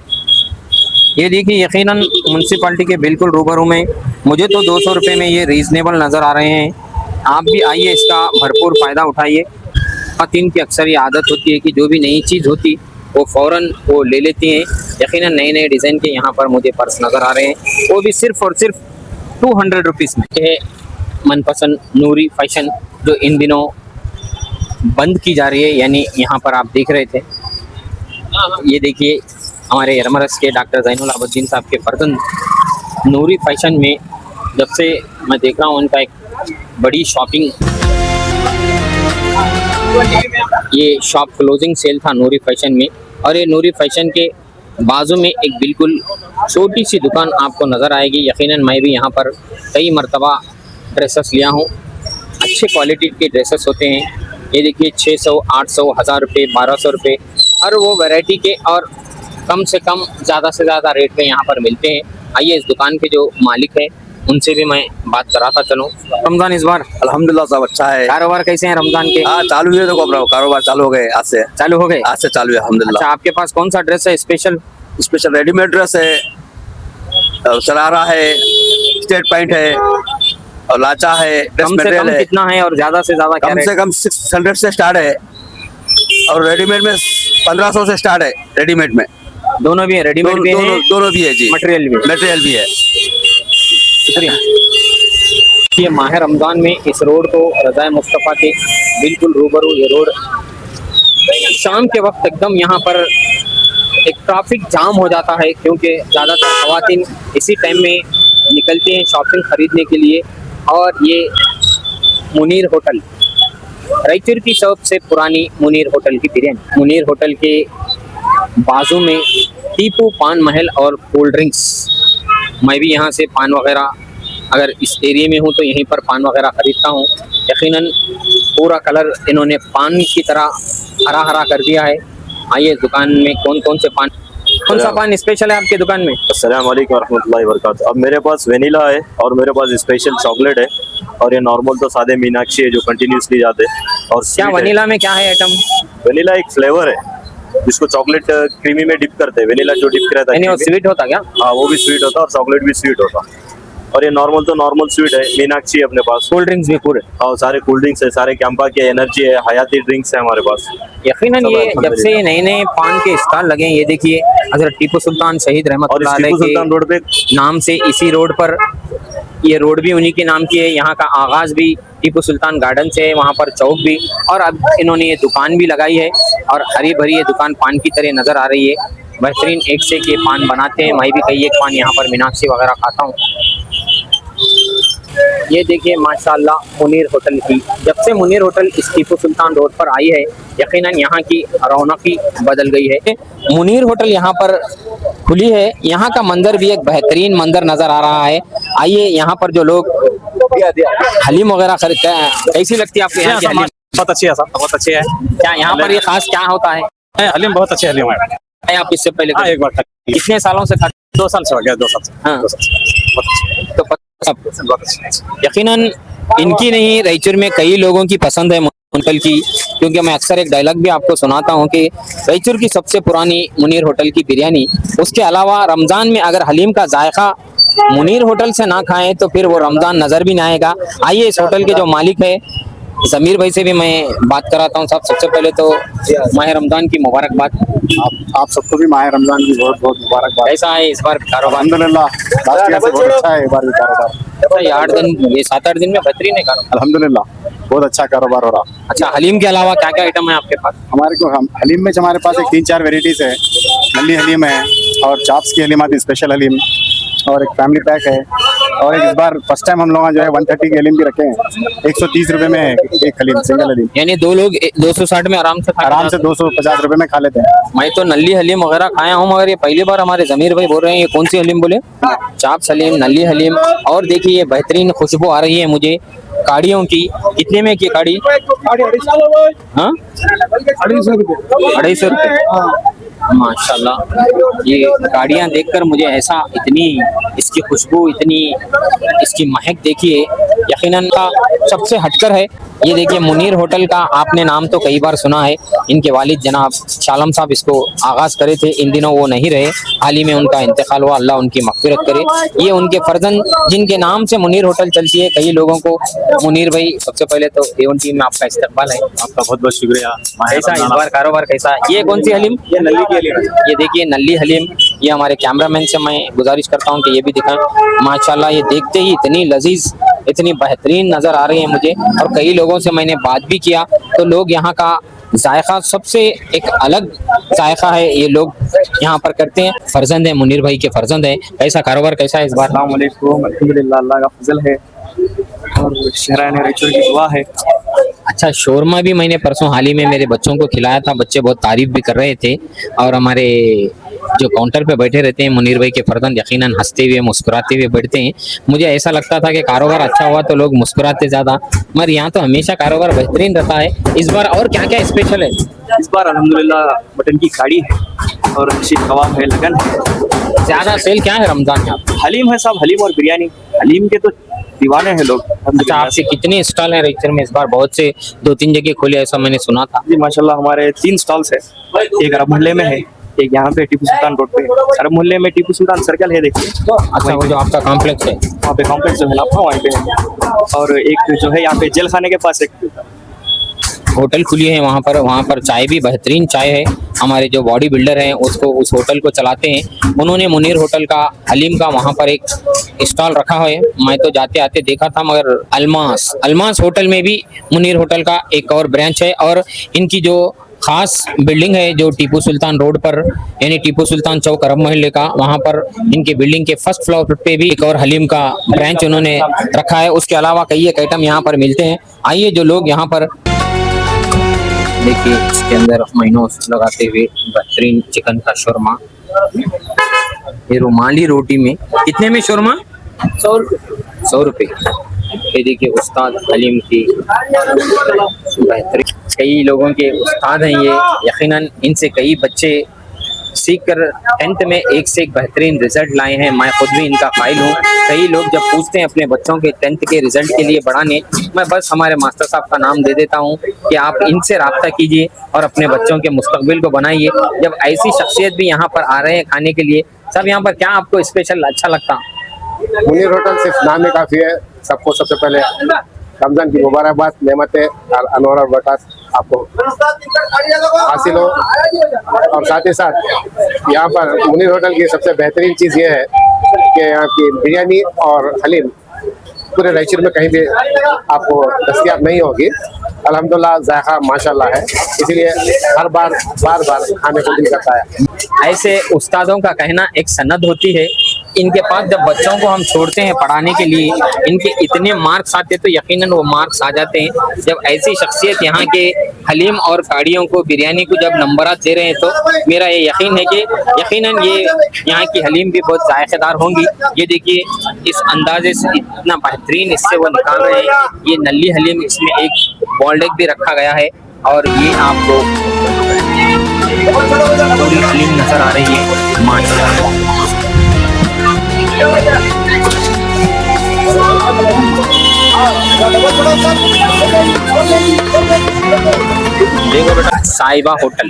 ये देखिए, यकीनन म्यूनसिपालिटी के बिल्कुल रूबरू में मुझे तो 200 रुपये में ये रीजनेबल नज़र आ रहे हैं। आप भी आइए, इसका भरपूर फ़ायदा उठाइए। ख़वातीन की अक्सर ये आदत होती है कि जो भी नई चीज़ होती वो फ़ौरन वो ले लेती हैं। यकीनन नए नए डिज़ाइन के यहाँ पर मुझे पर्स नज़र आ रहे हैं, वो भी सिर्फ़ और सिर्फ 200 रुपीज़ में। ये मनपसंद नूरी फैशन जो इन दिनों बंद की जा रही है, यानी यहाँ पर आप देख रहे थे, ये देखिए हमारे यरमरस के डॉक्टर ज़ैनुल आबदीन साहब के फर्जंद नूरी फैशन में जब से मैं देख रहा हूँ उनका एक बड़ी शॉपिंग ये शॉप क्लोजिंग सेल था नूरी फैशन में, और ये नूरी फैशन के बाजू में एक बिल्कुल छोटी सी दुकान आपको नज़र आएगी। यकीनन मैं भी यहाँ पर कई मरतबा ड्रेसेस लिया हूँ। अच्छे क्वालिटी के ड्रेसेस होते हैं। ये देखिए 600, 800, 1000 रुपये, 1200 रुपये, हर वो वैरायटी के और कम से कम ज़्यादा से ज़्यादा रेट पे यहाँ पर मिलते हैं। आइए इस दुकान के जो मालिक है उनसे भी मैं बात कराता चलूँ। रमजान इस बार अल्हम्दुलिल्लाह सब अच्छा है। कारोबार कैसे हैं रमजान के? हाँ चालू है, देखो अपना कारोबार चालू हो गए, आज से चालू हो गए? आज से चालू है अल्हम्दुलिल्लाह। अच्छा, आपके पास कौन सा ड्रेस है स्पेशल? स्पेशल रेडीमेड ड्रेस है, और शरारा है, स्टेट पैंट है, और लाचा है, ड्रेस कम से मटेरियल कम है। कितना है और ज्यादा से ज्यादा क्या कम रेट? से कम 600 से स्टार्ट है, और रेडीमेड में 1500 से स्टार्ट है। रेडीमेड में दोनों भी है, रेडीमेड भी है, दोनों भी है जी, मटेरियल भी है। शुक्रिया। ये माह रमजान में इस रोड को रज़ाए मुस्तफ़ा के बिल्कुल रूबरू, ये रोड शाम के वक्त एकदम यहाँ पर एक ट्रैफिक जाम हो जाता है, क्योंकि ज़्यादातर ख़वातीन इसी टाइम में निकलती हैं शॉपिंग खरीदने के लिए। और ये मुनीर होटल, रायचूर की सबसे पुरानी मुनीर होटल की बिरयानी। मुनीर होटल के बाजू में टीपू पान महल और कोल्ड ड्रिंक्स। मैं भी यहाँ से पान वगैरह, अगर इस एरिया में हूँ तो यहीं पर पान वगैरह ख़रीदता हूँ। यकीनन पूरा कलर इन्होंने पान की तरह हरा हरा कर दिया है। आइए दुकान में कौन कौन से पान, कौन सा पान स्पेशल है आपके दुकान में? अस्सलाम वालेकुम रहमतुल्लाहि व बरकातहू। अब मेरे पास वेनिला है और मेरे पास स्पेशल चॉकलेट है, और ये नॉर्मल तो सादे मीनाक्षी है जो कंटिन्यूसली जाते हैं। और क्या वनीला में क्या है आइटम? वेनिला एक फ्लेवर है जिसको चॉकलेट क्रीमी में डिप करते हैं। वेनिला जो डिप रहता है वो स्वीट होता क्या? हाँ वो भी स्वीट होता है और चॉकलेट भी स्वीट होता है। और ये नॉर्मल तो नॉर्मल स्वीट है। मीनाक्षी है अपने पास। कोल्ड ड्रिंक्स भी पूरे? हाँ सारे कोल्ड ड्रिंक्स है, सारे कैंपा की एनर्जी है, हयाती ड्रिंक्स है हमारे पास। यकीनन ये जब से नए नए पान के स्टॉल लगे हैं, ये देखिए हजरत टीपू सुल्तान शहीद रहमतुल्लाह अलैह के रोड पे नाम से इसी रोड पर, ये रोड भी उन्हीं के नाम की है। यहाँ का आगाज भी टीपू सुल्तान गार्डन से है, वहाँ पर चौक भी, और अब इन्होंने ये दुकान भी लगाई है, और हरी भरी ये दुकान पान की तरह नजर आ रही है। बेहतरीन एक से एक ये पान बनाते हैं। मैं भी कई एक पान यहाँ पर मीनाक्षी वगैरह खाता हूँ। ये देखिए माशाल्लाह मुनीर होटल की, जब से मुनीर होटल इस टीपू सुल्तान रोड पर आई है, यकीनन यहाँ की रौनक ही बदल गई है। मुनीर होटल यहाँ पर खुली है, यहाँ का मंजर भी एक बेहतरीन मंजर नजर आ रहा है। आइए यहाँ पर जो लोग हलीम वगैरह खरीदते हैं, कैसी लगती है आपके यहाँ की हलीम? बहुत अच्छी है, बहुत अच्छी है। क्या यहाँ पर ये खास क्या होता है? हलीम बहुत अच्छी हलीम है। आप इससे पहले हाँ, एक बार कितने सालों से खाते? 2 साल से हो गया, 2 साल से। हाँ। 2 साल से। तो बहुत अच्छी। यकीनन इनकी नहीं, रायचूर में कई लोगों की पसंद है होटल की, क्योंकि मैं अक्सर एक डायलॉग भी आपको सुनाता हूँ कि रायचूर की सबसे पुरानी मुनीर होटल की बिरयानी। उसके अलावा रमजान में अगर हलीम का जायका मुनीर होटल से ना खाएं तो फिर वो रमजान नजर भी ना आएगा। आइए इस होटल के जो मालिक है जमीर भाई से भी मैं बात कराता हूँ। साहब सबसे पहले तो माह रमजान की मुबारकबाद। आप सबको भी माह रमजान की बहुत बहुत मुबारकबाद। कैसा है इस बार कारोबार? अल्हम्दुलिल्लाह लास्ट ईयर से बहुत अच्छा है इस बार भी कारोबार। ये 8 दिन, ये 7-8 दिन में बेहतरीन है कारोबार। अल्हम्दुलिल्लाह बहुत अच्छा कारोबार हो रहा। अच्छा, हलीम के अलावा क्या क्या आइटम है आपके पास? हमारे को हलीम में हमारे पास एक 3-4 वेराइटीज है। नली हलीम है, और चाप्स की हलीम आती है, स्पेशल हलीम, और एक फैमिली पैक है, और इस बार फर्स्ट टाइम हम लोग जो है 130 की हलीम भी रखे हैं। 130 रुपए में एक हलीम, सिंगल हलीम, यानी 2 लोग 260 में आराम से 250 रुपए में खा लेते हैं। मैं तो नली हलीम वगैरह खाया हूँ, मगर ये पहली बार हमारे जमीर भाई बोल रहे हैं ये कौन सी हलीम बोले? चाप्स हलीम, नली हलीम। और देखिए ये बेहतरीन खुशबू आ रही है मुझे काड़ियों की। कितने में की काड़ी? 250 रुपये। माशाल्लाह, ये गाड़ियाँ देखकर मुझे ऐसा, इतनी इसकी खुशबू, इतनी इसकी महक देखिए, यकीनन का सबसे हटकर है। ये देखिए मुनीर होटल का आपने नाम तो कई बार सुना है। इनके वालिद जनाब शालम साहब इसको आगाज करे थे, इन दिनों वो नहीं रहे, हाल ही में उनका इंतकाल हुआ, अल्लाह उनकी मग़फ़िरत करे। ये उनके फर्जंद जिनके नाम से मुनीर होटल चलती है। कई लोगों को मुनीर भाई, सबसे पहले तो एवन टीम में आपका इस्तकबाल है। आपका बहुत बहुत शुक्रिया। कैसा इस बार कारोबार कैसा? ये कौन सी हलीम? ये नली की हलीम। ये देखिए नली हलीम। ये हमारे कैमरामैन से मैं गुजारिश करता हूँ कि ये भी दिखाएं। माशाल्लाह ये देखते ही इतनी लजीज, इतनी बेहतरीन नजर आ रही है मुझे। और कई लोगों से मैंने बात भी किया तो लोग यहाँ का जायका सबसे एक अलग जायका है, ये लोग यहाँ पर करते हैं। फर्जंद है, मुनीर भाई के फर्जंद है। कैसा कारोबार कैसा है इस बार? अस्सलाम वालेकुम, अल्हम्दुलिल्लाह, अल्लाह का फजल है और शहरान रायचूर की दुआ है। अच्छा, शोरमा भी मैंने परसों हाल ही में मेरे बच्चों को खिलाया था, बच्चे बहुत तारीफ भी कर रहे थे। और हमारे जो काउंटर पे बैठे रहते हैं मुनीर भाई के फर्जंद यकीनन हंसते हुए मुस्कुराते हुए बैठते हैं। मुझे ऐसा लगता था कि कारोबार अच्छा हुआ तो लोग मुस्कुराते ज्यादा, मगर यहाँ तो हमेशा कारोबार बेहतरीन रहता है। इस बार और क्या क्या स्पेशल है? इस बार अल्हम्दुलिल्लाह मटन की कड़ी है और शीख कबाब है, लगन है। ज्यादा सेल क्या है रमजान में आपका? हलीम है साहब, हलीम और बिरयानी। हलीम के तो दीवाने हैं लोग। अच्छा, आपके कितने स्टॉल हैं रईचर में? इस बार बहुत से 2-3 जगह खोले ऐसा मैंने सुना था। जी माशाल्लाह, हमारे 3 स्टॉल्स है। एक अरब मोहल्ले में है, एक यहाँ पे टीपू सुल्तान रोड पे। अरब मोहल्ले में टीपू सुल्तान सर्कल है, देखिए। अच्छा, वो जो आपका कॉम्प्लेक्स है वहाँ पे कॉम्प्लेक्स जो है ना आपका, वहीं पे है। और एक जो है यहाँ पे जेल खाने के पास एक होटल खुली है वहाँ पर चाय भी बेहतरीन चाय है। हमारे जो बॉडी बिल्डर हैं उसको उस होटल को चलाते हैं, उन्होंने मुनीर होटल का हलीम का वहाँ पर एक स्टॉल रखा है। मैं तो जाते आते देखा था, मगर अलमास होटल में भी मुनीर होटल का एक और ब्रांच है। और इनकी जो खास बिल्डिंग है जो टीपू सुल्तान रोड पर, यानी टीपू सुल्तान चौक अरब मोहल्ले का, वहाँ पर इनके बिल्डिंग के फर्स्ट फ्लोर पे भी एक और हलीम का ब्रांच उन्होंने रखा है। उसके अलावा कई एक आइटम यहाँ पर मिलते हैं। आइए जो लोग यहाँ पर देखिए, इसके अंदर महीनों लगाते हुए बेहतरीन चिकन का शोरमा। ये रुमाली रोटी में कितने में शोरमा? 100 रुपये। ये देखिए उस्ताद हलीम की बेहतरीन, कई लोगों के उस्ताद हैं ये। यकीनन इनसे कई बच्चे सीख कर 10th में एक से एक बेहतरीन रिजल्ट लाए हैं। मैं खुद भी इनका फाइल हूँ। कई लोग जब पूछते हैं अपने बच्चों के 10th के रिजल्ट के लिए बढ़ाने, मैं बस हमारे मास्टर साहब का नाम दे देता हूँ कि आप इनसे रब्ता कीजिए और अपने बच्चों के मुस्तकबिल को बनाइए। जब ऐसी शख्सियत भी यहाँ पर आ रहे हैं खाने के लिए, सब यहाँ पर क्या आपको स्पेशल अच्छा लगता? मुनीर होटल सिर्फ नाम ही काफ़ी है। सबको सबसे पहले रमजान की मुबारकबाद, नेमतें और अनवर और बरकत आपको हासिल हो। और साथ ही साथ यहाँ पर मुनीर होटल की सबसे बेहतरीन चीज़ ये है कि यहाँ की बिरयानी और हलीम पूरे रायचूर में कहीं भी आपको दस्तयाब नहीं होगी। अल्हम्दुलिल्लाह जायका माशाल्लाह है, इसीलिए हर बार खाने को दिल करता है। ऐसे उस्तादों का कहना एक सनद होती है। इनके पास जब बच्चों को हम छोड़ते हैं पढ़ाने के लिए, इनके इतने मार्क्स आते तो यकीनन वो मार्क्स आ जाते हैं। जब ऐसी शख्सियत यहाँ के हलीम और काड़ियों को, बिरयानी को जब नंबरात दे रहे हैं तो मेरा ये यकीन है कि यकीनन ये यहाँ की हलीम भी बहुत जायकेदार होंगी। ये देखिए इस अंदाजे से इतना बेहतरीन इससे वो निकाल रहे हैं। ये नल्ली हलीम, इसमें एक बॉल्ड एग भी रखा गया है। और ये आपको पूरी हलीम नजर आ रही है माशाल्लाह। देखो बेटा, साहिबा होटल,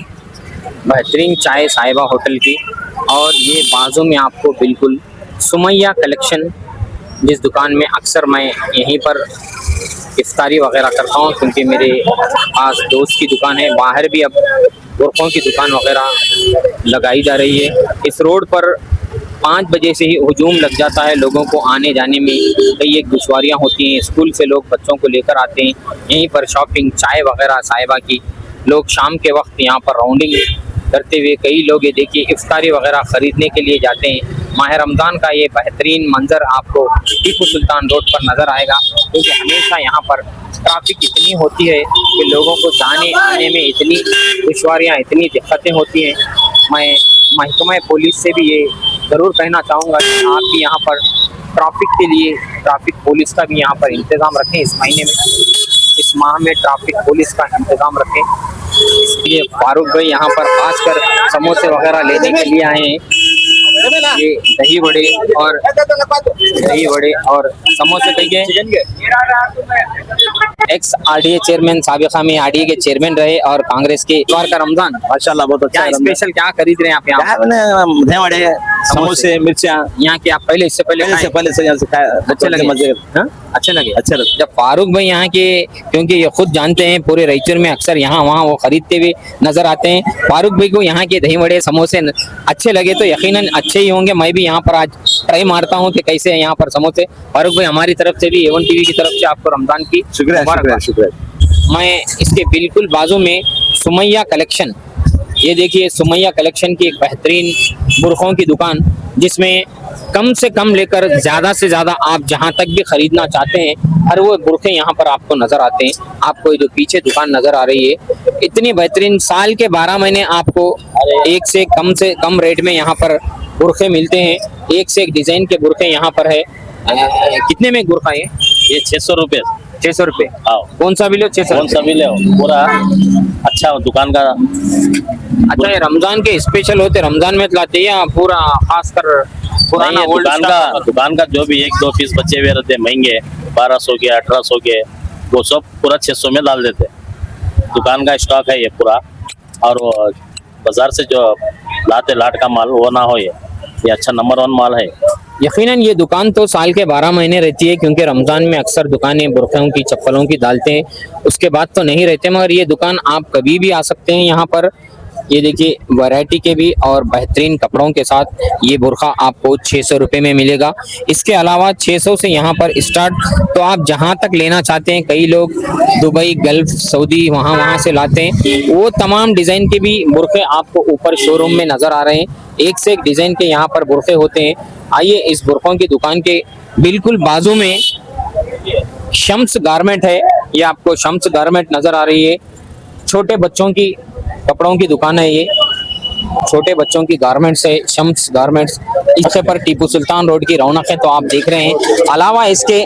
बेहतरीन चाय साहिबा होटल की। और ये बाजू में आपको बिल्कुल सुमैया कलेक्शन, जिस दुकान में अक्सर मैं यहीं पर इफ्तारी वगैरह करता हूँ, क्योंकि मेरे पास दोस्त की दुकान है। बाहर भी अब गोरखों की दुकान वगैरह लगाई जा रही है। इस रोड पर 5 बजे से ही हुजूम लग जाता है। लोगों को आने जाने में कई एक दुश्वारियाँ होती हैं। स्कूल से लोग बच्चों को लेकर आते हैं, यहीं पर शॉपिंग, चाय वगैरह साहिबा की। लोग शाम के वक्त यहाँ पर राउंडिंग करते हुए कई लोग ये देखिए इफ्तारी वगैरह ख़रीदने के लिए जाते हैं। माह रमज़ान का ये बेहतरीन मंजर आपको टीपू सुल्तान रोड पर नज़र आएगा, क्योंकि हमेशा यहाँ पर ट्रैफिक इतनी होती है कि लोगों को जाने आने में इतनी दुश्वारियाँ, इतनी दिक्कतें होती हैं। मैं महकमा पुलिस से भी ये ज़रूर कहना चाहूँगा कि आप भी यहाँ पर ट्रैफिक के लिए ट्रैफिक पुलिस का भी यहाँ पर इंतज़ाम रखें। इस महीने में, इस माह में ट्रैफिक पुलिस का इंतज़ाम रखें। इसलिए फारूक भाई यहाँ पर खासकर समोसे वगैरह लेने के लिए आए हैं। ये दही वड़े और समोसे कहिए। एक्स आरडीए चेयरमैन, साबिका में आरडीए के चेयरमैन रहे और कांग्रेस के। इस बार का रमजान माशाल्लाह बहुत अच्छा है। स्पेशल क्या खरीद रहे हैं आप यहाँ? दही वड़े, समोसे, मिर्चियाँ यहाँ के आप इससे पहले से यहाँ से खाए, अच्छे लगे? अच्छे लगे। जब फारूक भाई यहाँ के, क्योंकि ये खुद जानते हैं पूरे रायचूर में अक्सर यहाँ वहाँ वो खरीदते हुए नजर आते हैं। फारूक भाई को यहाँ के दही वड़े, समोसे अच्छे लगे तो यकीनन अच्छे ही होंगे। मैं भी यहाँ पर आज ट्राई मारता हूँ कि कैसे है यहाँ पर समोसे। फारूक भाई हमारी तरफ से भी, A1 TV की तरफ से आपको रमजान की शुक्रिया। मैं इसके बिल्कुल बाजू में सुमैया कलेक्शन, ये देखिए सुमैया कलेक्शन की एक बेहतरीन बुरखों की दुकान, जिसमें कम से कम लेकर ज्यादा से ज्यादा आप जहां तक भी खरीदना चाहते हैं हर वो बुरखे यहाँ पर आपको नजर आते हैं। आपको ये जो पीछे दुकान नजर आ रही है इतनी बेहतरीन, साल के 12 महीने आपको एक से कम रेट में यहाँ पर बुरखे मिलते हैं। एक से एक डिजाइन के बुरखे यहाँ पर है। कितने में बुरखा है ये 600 रुपये 600 रुपये। आओ कौन सा भी लो 600 कौन सा भी ले पूरा अच्छा दुकान का। अच्छा ये रमजान के स्पेशल होते, रमजान में लाते हैं या पूरा खास कर पुराना नहीं, ओल्ड दुकान का जो भी 1-2 पीस बचे हुए रहते हैं महंगे 1200 के 1800 के, वो सब पूरा 600 में डाल देते हैं। दुकान का स्टॉक है ये पूरा, और वो बाजार से जो लाते लाट का माल वो ना हो, ये अच्छा नंबर 1 माल है। यकीनन ये दुकान तो साल के 12 महीने रहती है, क्योंकि रमजान में अक्सर दुकानें बुरखों की चप्पलों की डालते हैं, उसके बाद तो नहीं रहते। मगर ये दुकान आप कभी भी आ सकते हैं यहाँ पर। ये देखिए वैरायटी के भी और बेहतरीन कपड़ों के साथ ये बुरखा आपको 600 रुपये में मिलेगा। इसके अलावा 600 से यहाँ पर स्टार्ट, तो आप जहाँ तक लेना चाहते हैं, कई लोग दुबई, गल्फ, सऊदी वहाँ से लाते हैं, वो तमाम डिजाइन के भी बुरखे आपको ऊपर शोरूम में नजर आ रहे हैं। एक से एक डिजाइन के यहाँ पर बुरखे होते हैं। आइए इस बुरखों की दुकान के बिल्कुल बाजू में शम्स गारमेंट है, ये आपको शम्स गारमेंट नजर आ रही है। छोटे बच्चों की कपड़ों की दुकान है, ये छोटे बच्चों की गारमेंट्स है, शम्स गारमेंट्स। इसके पर टीपू सुल्तान रोड की रौनक है, तो आप देख रहे हैं। अलावा इसके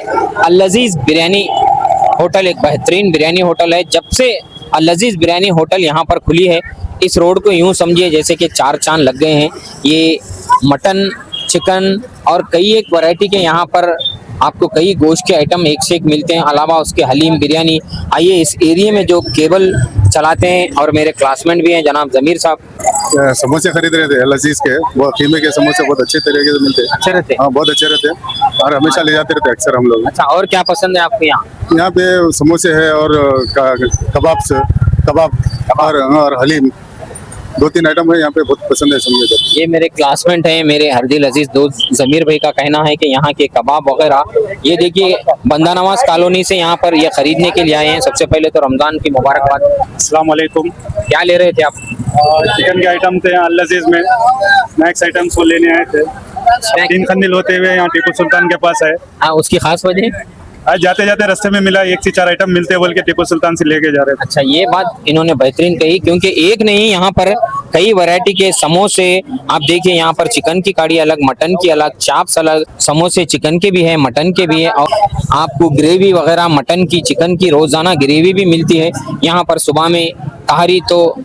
अल लजीज बिरयानी होटल एक बेहतरीन बिरयानी होटल है। जब से अल लजीज बिरयानी होटल यहाँ पर खुली है, इस रोड को यूं समझिए जैसे कि 4 चांद लग गए हैं। ये मटन, चिकन और कई एक वैरायटी के यहाँ पर आपको कई गोश्त के आइटम एक से एक मिलते हैं। अलावा उसके हलीम बिरयानी। आइए इस एरिया में जो केबल चलाते हैं और मेरे क्लासमेट भी हैं जनाब जमीर साहब, समोसे खरीद रहे थे लजीज के, वो कीमे के समोसे बहुत अच्छे तरीके से मिलते हैं। अच्छे रहते हैं? हाँ बहुत अच्छे रहते हैं, और हमेशा ले जाते रहते हैं अक्सर हम लोग। अच्छा, और क्या पसंद है आपको यहाँ? यहाँ पे समोसे है और कबाब और हलीम, 2-3 आइटम है यहाँ पे, बहुत पसंद है समझे तो। ये मेरे क्लासमेट हैं, मेरे हरदिल अजीज दोस्त जमीर भाई का कहना है कि यहाँ के कबाब वगैरह, ये देखिए बंदा नवाज कॉलोनी से यहाँ पर ये खरीदने के लिए आए हैं। सबसे पहले तो रमजान की मुबारकबाद। अस्सलाम वालेकुम। क्या ले रहे थे आप? चिकन के आइटम थे अल लजीज में, स्नैक्स आइटम्स वो लेने आए थे। 3 खंडिल होते हुए यहाँ टीपू सुल्तान के पास है। हाँ, उसकी खास वजह? आज जाते जाते रास्ते में मिला, 1 से 4 आइटम मिलते बोल के टीपू सुल्तान से लेके जा रहे थे। अच्छा, ये बात इन्होंने बेहतरीन कही, क्योंकि एक नहीं यहाँ पर कई वैरायटी के समोसे आप देखिए। यहाँ पर चिकन की कड़ी अलग, मटन की अलग, चाप्स अलग, समोसे चिकन के भी है, मटन के भी है, और आपको ग्रेवी वगैरह मटन की, चिकन की रोजाना ग्रेवी भी मिलती है यहाँ पर। सुबह में तहरी तो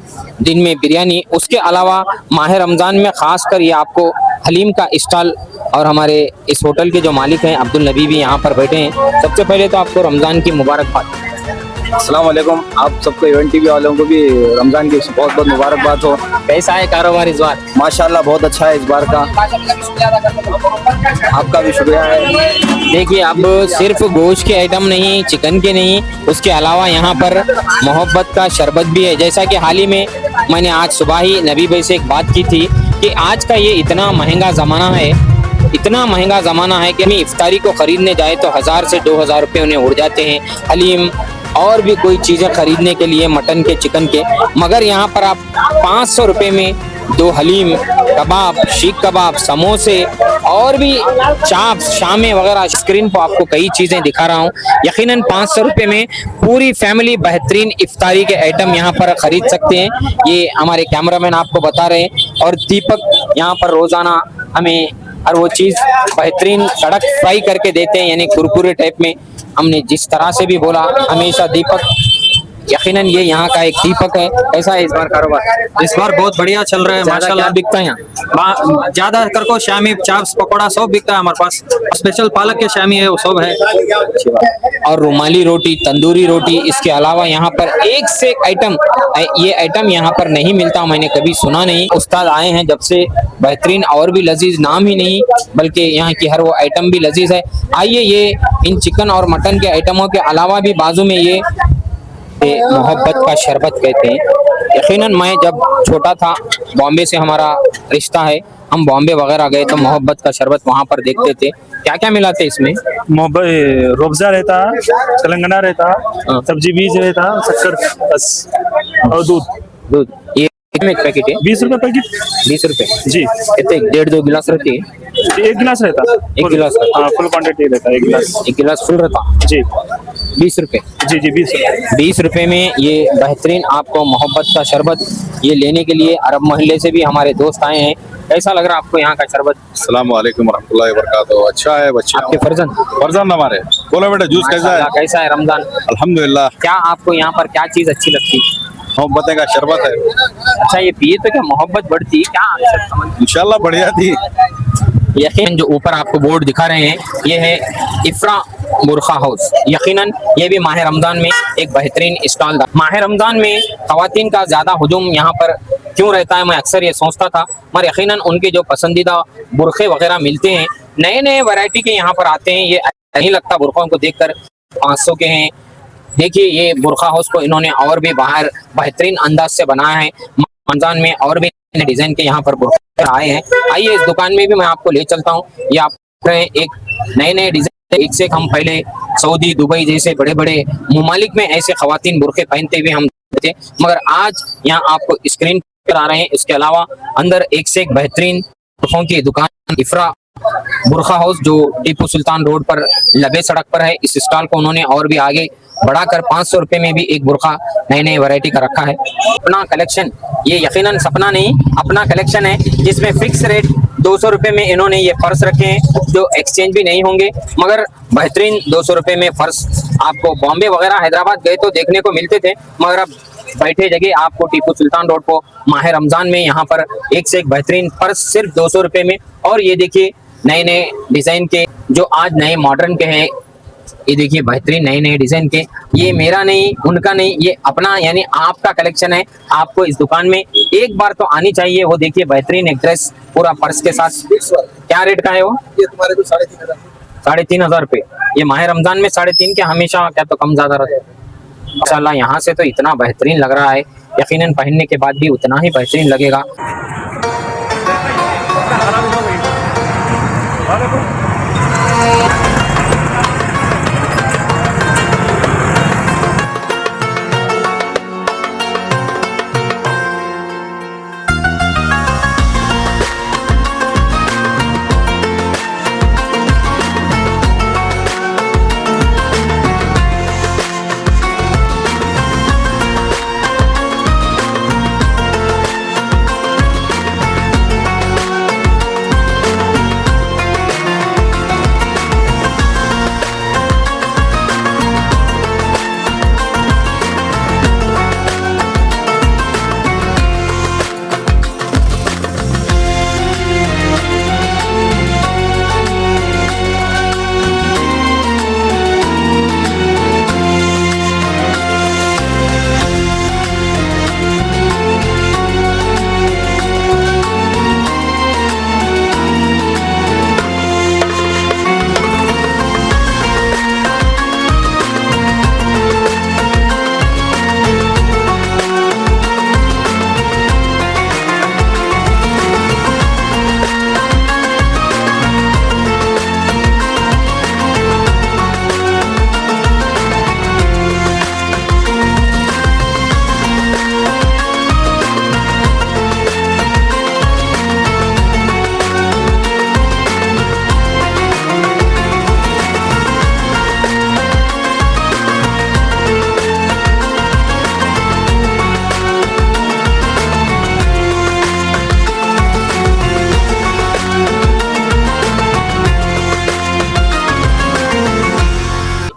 दिन में बिरयानी। उसके अलावा माह रमजान में खास कर ये आपको हलीम का स्टॉल, और हमारे इस होटल के जो मालिक हैं अब्दुल नबी भी यहाँ पर बैठे हैं। सबसे पहले तो आपको रमजान की मुबारकबाद। अस्सलाम वालेकुम। आप सबको इवेंट टीवी वालों को भी रमजान की बहुत बहुत मुबारकबाद हो। कैसा है कारोबार इस बार? माशाल्लाह बहुत अच्छा है इस बार का, आपका भी शुक्रिया है। देखिए अब सिर्फ गोश्त के आइटम नहीं, चिकन के नहीं, उसके अलावा यहाँ पर मोहब्बत का शरबत भी है। जैसा कि हाल ही में मैंने आज सुबह ही नबी भाई से एक बात की थी कि आज का ये इतना महंगा ज़माना है, इतना महंगा ज़माना है कि इफ्तारी को ख़रीदने जाए तो 1000 से 2000 रुपये उन्हें उड़ जाते हैं, हलीम और भी कोई चीज़ें खरीदने के लिए, मटन के, चिकन के। मगर यहाँ पर आप 500 रुपये में 2 हलीम, कबाब, शीख कबाब, समोसे और भी चाप्स, शामे वगैरह, स्क्रीन पर आपको कई चीज़ें दिखा रहा हूँ। यकीनन 500 रुपये में पूरी फैमिली बेहतरीन इफ्तारी के आइटम यहाँ पर खरीद सकते हैं। ये हमारे कैमरामैन आपको बता रहे हैं, और दीपक यहाँ पर रोज़ाना हमें हर वो चीज़ बेहतरीन कड़क फ्राई करके देते हैं, यानी कुरकुरे टाइप में। हमने जिस तरह से भी बोला, हमेशा दीपक, यकीनन ये यहाँ का एक दीपक है। कैसा है इस बार कारोबार? इस बार बहुत बढ़िया चल रहा है माशाल्लाह। बिकता है यहाँ ज्यादा कर को शामी, चाप्स, पकौड़ा सब बिकता है हमारे पास। स्पेशल पालक के शामी है, वो सब है। और रुमाली रोटी, तंदूरी रोटी। इसके अलावा यहाँ पर एक से एक आइटम, ये आइटम यहाँ पर नहीं मिलता, मैंने कभी सुना नहीं। उस्ताद आए हैं जब से, बेहतरीन और भी लजीज, नाम ही नहीं बल्कि यहाँ की हर वो आइटम भी लजीज है। आइए ये इन चिकन और मटन के आइटमों के अलावा भी बाजू में ये मोहब्बत का शरबत कहते हैं। यकीनन मैं जब छोटा था, बॉम्बे से हमारा रिश्ता है, हम बॉम्बे वगैरह गए तो मोहब्बत का शरबत वहाँ पर देखते थे। क्या क्या मिलाते इसमें? रोबजा रहता, तेलंगाना रहता, सब्जी बीज रहता, शक्कर बस, और दूध। ये कितने में पैकेट है? 20 रुपए पैकेट 20 रुपए जी। कितने 1.5-2 गिलास रहती है? एक गिलास रहता है, एक गिलास रहता हाँ फुल क्वांटिटी रहता है एक गिलास। एक गिलास फुल रहता जी 20 रुपए। जी जी 20 रुपए। 20 रुपए में ये बेहतरीन आपको मोहब्बत का शरबत ये लेने के लिए अरब मोहल्ले से भी हमारे दोस्त आए हैं। कैसा लग रहा है आपको यहाँ का शरबत? अस्सलाम वालेकुम रहमतुल्लाहि व बरकातहू। अच्छा है बच्चे, आपके फर्जंद फर्जंद हमारे। बोलो बेटा जूस कैसा है? कैसा है रमजान? अल्हम्दुलिल्लाह। क्या आपको यहाँ पर क्या चीज अच्छी लगती है? मोहब्बत का शरबत है। अच्छा ये पिए तो क्या मोहब्बत बढ़ती है क्या? इंशाल्लाह बढ़िया थी। यकीनन जो ऊपर आपको बोर्ड दिखा रहे हैं ये है इफ्रा बुरखा हाउस। यकीनन ये भी माह रमजान में एक बेहतरीन स्टॉल था। माह रमजान में खवातीन का ज्यादा हुजूम यहाँ पर क्यों रहता है मैं अक्सर ये सोचता था, मगर यकीनन उनके जो पसंदीदा बुरखे वगैरह मिलते हैं, नए नए वैरायटी के यहाँ पर आते हैं। ये नहीं लगता बुरखों को देखकर 500 के हैं। देखिए ये बुरखा हाउस को इन्होंने और भी बाहर बेहतरीन अंदाज से बनाया है। रमजान में और भी डिजाइन के यहाँ पर बुरखे आए हैं। आइए इस दुकान में भी मैं आपको ले चलता हूँ। ये आप एक नए नए डिजाइन, एक से हम पहले सऊदी दुबई जैसे बड़े बड़े ममालिक में ऐसे खवातीन बुरखे पहनते हुए हम थे, मगर आज यहाँ आपको स्क्रीन पर आ रहे हैं। इसके अलावा अंदर एक से एक बेहतरीन बुरखों की दुकान इफ्रा बुरखा हाउस जो टीपू सुल्तान रोड पर लबे सड़क पर है। इस स्टॉल को उन्होंने और भी आगे बढ़ाकर 500 रुपए में भी एक बुरखा नए नए वैरायटी का रखा है। अपना कलेक्शन, ये यकीनन सपना नहीं अपना कलेक्शन है, जिसमें फिक्स रेट 200 रुपए में इन्होंने ये पर्स रखे हैं जो एक्सचेंज भी नहीं होंगे, मगर बेहतरीन 200 रुपए में पर्स आपको बॉम्बे वगैरह हैदराबाद गए तो देखने को मिलते थे, मगर अब बैठे जगह आपको टीपू सुल्तान रोड को माह रमजान में यहाँ पर एक से एक बेहतरीन पर्स सिर्फ 200 रुपए में। और ये देखिए नए नए डिजाइन के जो आज नए मॉडर्न के हैं, ये देखिए बेहतरीन नए नए डिजाइन के। ये मेरा नहीं उनका नहीं, ये अपना यानी आपका कलेक्शन है। आपको इस दुकान में एक बार तो आनी चाहिए। वो देखिए बेहतरीन एक ड्रेस पूरा पर्स के साथ। क्या रेट का है वो? ये तुम्हारे को 3,500। 3,500 रुपए। ये माह रमजान में 3,500 के हमेशा क्या तो कम ज्यादा रहता है। माशाल्लाह यहाँ से तो इतना बेहतरीन लग रहा है, यकीनन पहनने के बाद भी उतना ही बेहतरीन लगेगा।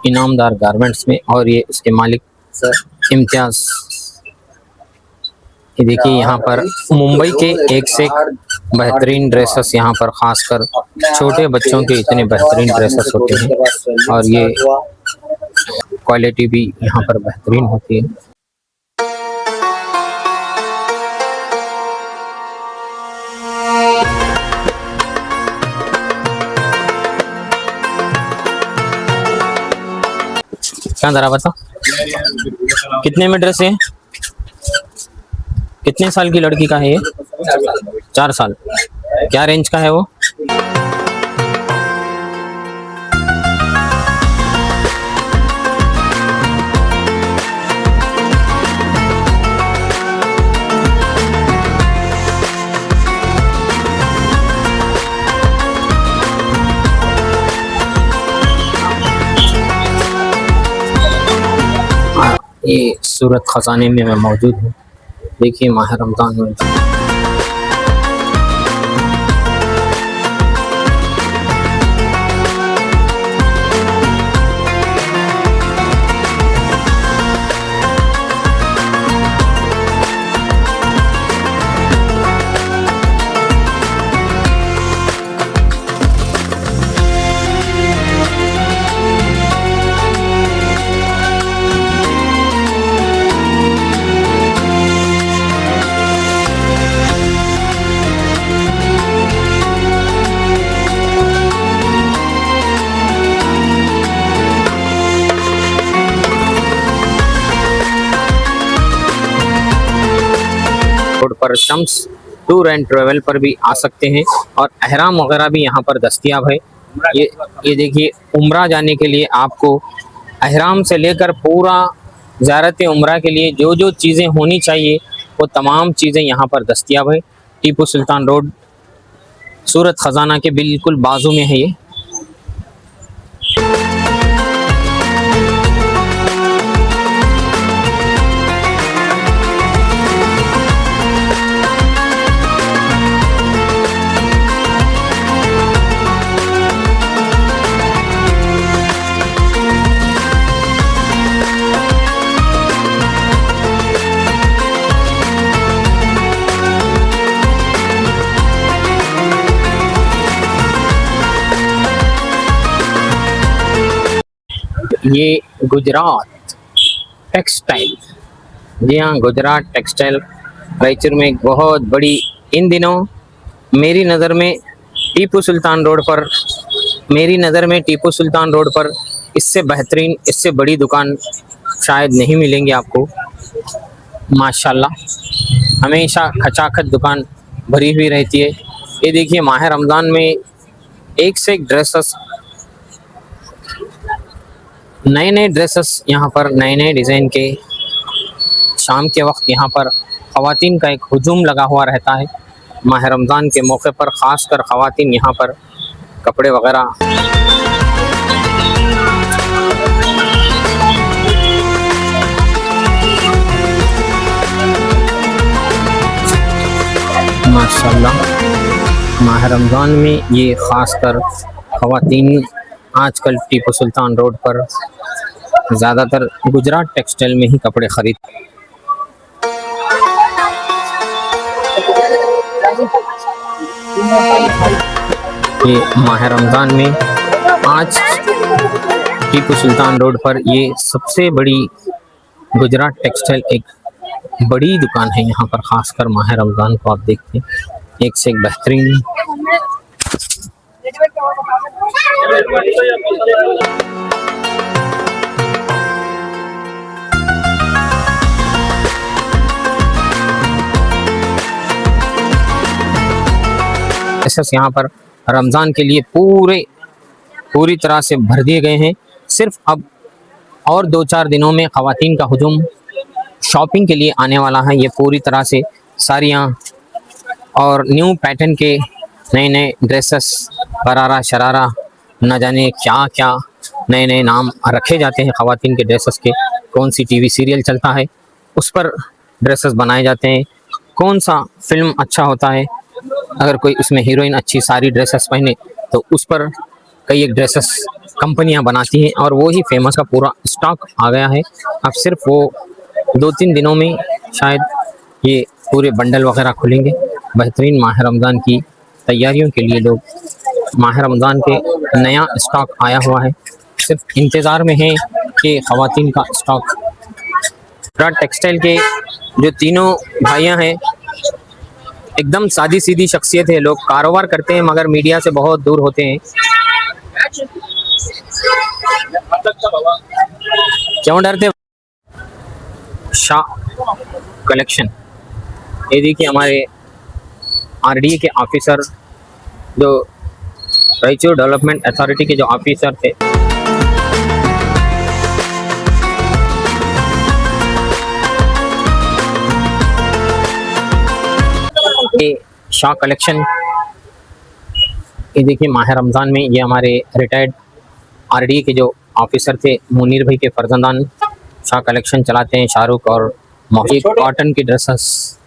इनामदार गारमेंट्स में, और ये इसके मालिक इम्तियाज। ये देखिए यहाँ पर मुंबई के एक से एक बेहतरीन ड्रेसेस, यहाँ पर खासकर छोटे बच्चों के इतने बेहतरीन ड्रेसेस होते हैं, और ये क्वालिटी भी यहाँ पर बेहतरीन होती है। क्या जरा बता कितने में ड्रेस है? कितने साल की लड़की का है ये? 4 साल। क्या रेंज का है वो? ये सूरत खजाने में मैं मौजूद हूँ। देखिए माह रमज़ान में रोड पर शम्स टूर एंड ट्रेवल पर भी आ सकते हैं और अहराम वगैरह भी यहाँ पर दस्तयाब है। ये देखिए उम्रा जाने के लिए आपको अहराम से लेकर पूरा ज़ियारत उम्रा के लिए जो जो चीज़ें होनी चाहिए वो तमाम चीज़ें यहाँ पर दस्तयाब है। टीपू सुल्तान रोड सूरत ख़जाना के बिल्कुल बाजू में है ये। ये गुजरात टेक्सटाइल, जी हाँ गुजरात टेक्सटाइल रायचूर में एक बहुत बड़ी, इन दिनों मेरी नज़र में टीपू सुल्तान रोड पर इससे बेहतरीन, इससे बड़ी दुकान शायद नहीं मिलेंगी आपको। माशाल्लाह हमेशा खचाखच दुकान भरी हुई रहती है। ये देखिए माह रमज़ान में एक से एक ड्रेसेस, नए नए ड्रेसेस यहाँ पर, नए नए डिज़ाइन के। शाम के वक्त यहाँ पर ख़वातीन का एक हुजूम लगा हुआ रहता है। माह रमज़ान के मौके पर ख़ास कर ख़वातीन यहाँ पर कपड़े वगैरह माशाल्लाह माह रमज़ान में ये ख़ास कर ख़वातीन आजकल टीपू सुल्तान रोड पर ज़्यादातर गुजरात टेक्सटाइल में ही कपड़े खरीद। ये माह रमज़ान में आज टीपू सुल्तान रोड पर ये सबसे बड़ी गुजरात टेक्सटाइल एक बड़ी दुकान है। यहाँ पर ख़ासकर माह रमज़ान को आप देखते हैं एक से एक बेहतरीन। यहाँ पर रमज़ान के लिए पूरी तरह से भर दिए गए हैं। सिर्फ अब और 2-4 दिनों में ख़वातीन का हुजूम शॉपिंग के लिए आने वाला है। ये पूरी तरह से साड़ियाँ और न्यू पैटर्न के नए नए ड्रेसेस, गरारा शरारा, न जाने क्या क्या नए नए नाम रखे जाते हैं ख़वातीन के ड्रेसेस के। कौन सी टीवी सीरियल चलता है उस पर ड्रेसेस बनाए जाते हैं, कौन सा फिल्म अच्छा होता है, अगर कोई उसमें हीरोइन अच्छी सारी ड्रेसेस पहने तो उस पर कई एक ड्रेसेस कंपनियां बनाती हैं और वो ही फेमस का पूरा स्टॉक आ गया है। अब सिर्फ वो 2-3 दिनों में शायद ये पूरे बंडल वगैरह खुलेंगे। बेहतरीन माह रमज़ान की तैयारियों के लिए लोग, माह रमज़ान के नया स्टॉक आया हुआ है, सिर्फ इंतज़ार में है कि ख़वातीन का स्टॉक। टेक्सटाइल के जो तीनों भाइयाँ हैं एकदम सादी सीधी शख्सियत है। लोग कारोबार करते हैं मगर मीडिया से बहुत दूर होते हैं। क्यों डरते? शाह कलेक्शन, ये देखिए हमारे आरडीए के ऑफिसर, जो रायचूर डेवलपमेंट अथॉरिटी के जो ऑफिसर थे, ये शाह कलेक्शन। ये देखिए माह रमज़ान में ये हमारे रिटायर्ड आरडीए के जो ऑफिसर थे, मुनीर भाई के फर्जंदान शाह कलेक्शन चलाते हैं शाहरुख और मोहित। कॉटन की ड्रेसेस,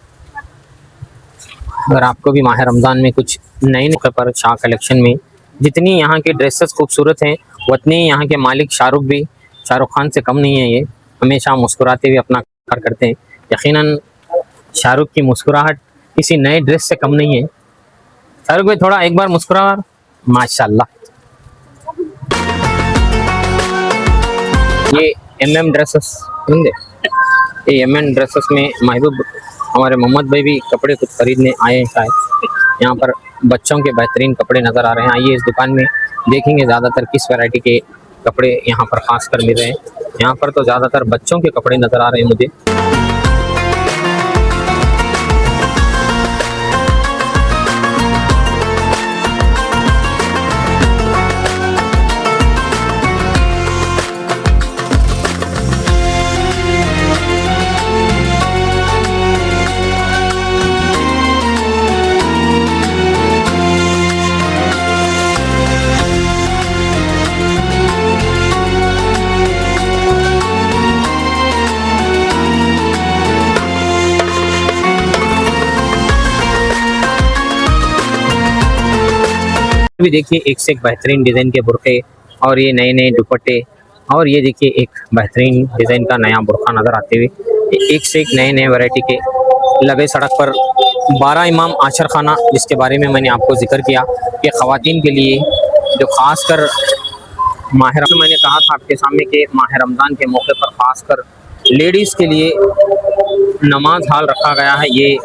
अगर आपको भी माह रमज़ान में कुछ नए नए पर शाह कलेक्शन में जितनी यहाँ के ड्रेसेस खूबसूरत हैं उतने ही यहाँ के मालिक शाहरुख खान से कम नहीं है। ये हमेशा मुस्कुराते हुए अपना कार्य करते हैं। यकीनन शाहरुख की मुस्कुराहट किसी नए ड्रेस से कम नहीं है। शाहरुख भाई थोड़ा एक बार मुस्कुरा, माशाल्लाह। ये MM ड्रेसेस समझे, ये MM ड्रेसेस में महबूब हमारे मोहम्मद भाई भी कपड़े कुछ खरीदने आए हैं शायद। यहाँ पर बच्चों के बेहतरीन कपड़े नज़र आ रहे हैं। आइए इस दुकान में देखेंगे ज़्यादातर किस वैरायटी के कपड़े यहाँ पर खास कर मिल रहे हैं। यहाँ पर तो ज़्यादातर बच्चों के कपड़े नज़र आ रहे हैं मुझे। भी देखिए एक से एक बेहतरीन डिज़ाइन के बुरखे और ये नए नए दुपट्टे, और ये देखिए एक बेहतरीन डिज़ाइन का नया बुरखा नज़र आते हुए। एक से एक नए नए वैरायटी के लबे सड़क पर 12 इमाम आशर खाना, जिसके बारे में मैंने आपको जिक्र किया कि ख़वातीन के लिए जो ख़ास कर मैंने कहा था आपके सामने कि माह रमज़ान के मौके पर ख़ास कर लेडीज़ के लिए नमाज हाल रखा गया है। ये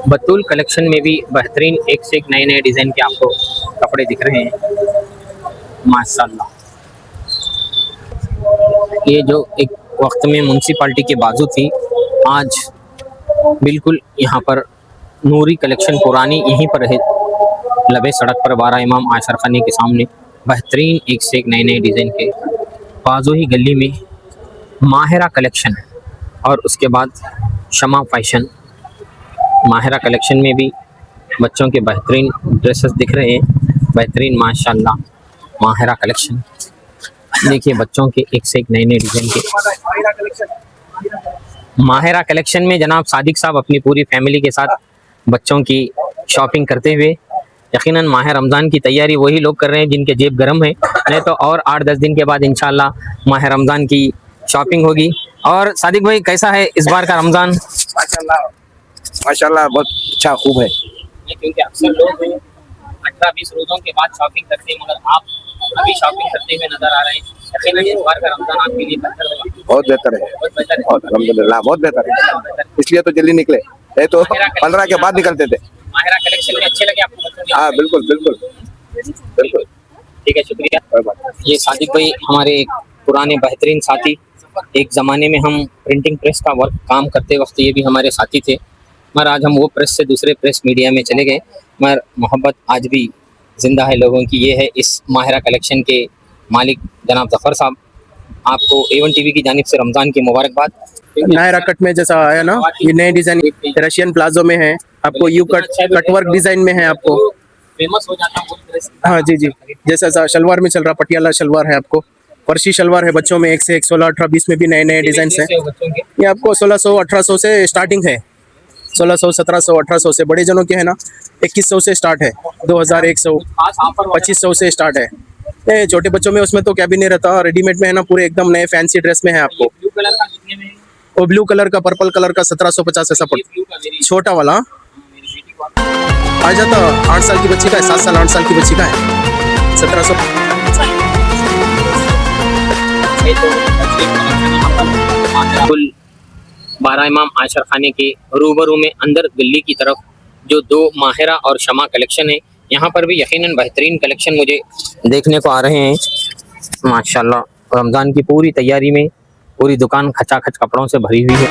बतूल कलेक्शन में भी बेहतरीन एक से एक नए नए डिज़ाइन के आपको कपड़े दिख रहे हैं माशाल्लाह। ये जो एक वक्त में म्यूनसिपाल्टी के बाजू थी, आज बिल्कुल यहाँ पर नूरी कलेक्शन पुरानी यहीं पर है लबे सड़क पर 12 इमाम आशर खाने के सामने बेहतरीन एक से एक नए नए डिज़ाइन के बाजू ही गली में माहिरा कलेक्शन, और उसके बाद शमा फैशन। माहिरा कलेक्शन में भी बच्चों के बेहतरीन ड्रेसेस दिख रहे हैं, बेहतरीन माशाल्लाह। माहिरा कलेक्शन देखिए बच्चों के एक से एक नए नए डिज़ाइन के। माहिरा कलेक्शन में जनाब सादिक साहब अपनी पूरी फैमिली के साथ बच्चों की शॉपिंग करते हुए, यकीनन माह रमज़ान की तैयारी वही लोग कर रहे हैं जिनके जेब गर्म है, नहीं तो और 8-10 दिन के बाद इंशाल्लाह माह रमज़ान की शॉपिंग होगी। और सादिक भाई कैसा है इस बार का रमज़ान? माशाल्लाह बहुत अच्छा खूब है। क्योंकि अक्सर लोग 18-20 रोज़ों के बाद शॉपिंग करते हैं, मगर आप अभी शॉपिंग करते हुए नजर आ रहे हैं। यकीनन इस बार का रमज़ान आपके लिए बेहतर होगा। बहुत बेहतर है, बहुत अल्हम्दुलिल्लाह बहुत बेहतर है। इसलिए तो जल्दी निकले, ये तो 15 के बाद निकलते थे। माहिरा कलेक्शन में अच्छे लगे आपको? हाँ बिल्कुल बिल्कुल बिल्कुल। ठीक है, शुक्रिया। ये सादिक भाई हमारे एक पुराने बेहतरीन साथी, एक ज़माने में हम प्रिंटिंग प्रेस का वर्क काम करते वक्त ये भी हमारे साथी थे, मगर आज हम वो प्रेस से दूसरे प्रेस मीडिया में चले गए, मगर मोहब्बत आज भी ज़िंदा है लोगों की। ये है इस माहिरा कलेक्शन के मालिक जनाब ज़फ़र साहब। आपको A1 TV की जानिब से रमज़ान की मुबारकबाद। नायरा कट में जैसा आया ना, ये नए डिज़ाइन रशियन प्लाजो में है, आपको यू कटवर्क डिज़ाइन में है आपको। फेमस हो जाता है। हाँ जी जी, जैसा शलवार में चल रहा, पटियाला शलवार है आपको, फर्शी शलवार है बच्चों में, 1 से 1, 16, 18, 20 में भी नए नए डिज़ाइन हैं। ये आपको 1600, 1800 से स्टार्टिंग है, 1600, 1700, 1800 से। बड़े जनों के है ना 2100 से स्टार्ट है, 2100, 2500 से स्टार्ट है। ये छोटे बच्चों में उसमें तो क्या भी नहीं रहता, रेडीमेड में है ना पूरे एकदम नए फैंसी ड्रेस में है आपको। वो ब्लू कलर का, पर्पल कलर का 1750 ऐसा पड़ता, छोटा वाला आ जाता। 8 साल की बच्ची का है, 7 साल 8 साल की बच्ची का है 1700। 12 इमाम आशर खाने के रूबरू में अंदर दिल्ली की तरफ जो 2 माहिरा और शमा कलेक्शन है, यहाँ पर भी यकीनन बेहतरीन कलेक्शन मुझे देखने को आ रहे हैं माशाल्लाह। रमज़ान की पूरी तैयारी में पूरी दुकान खचाखच कपड़ों से भरी हुई है।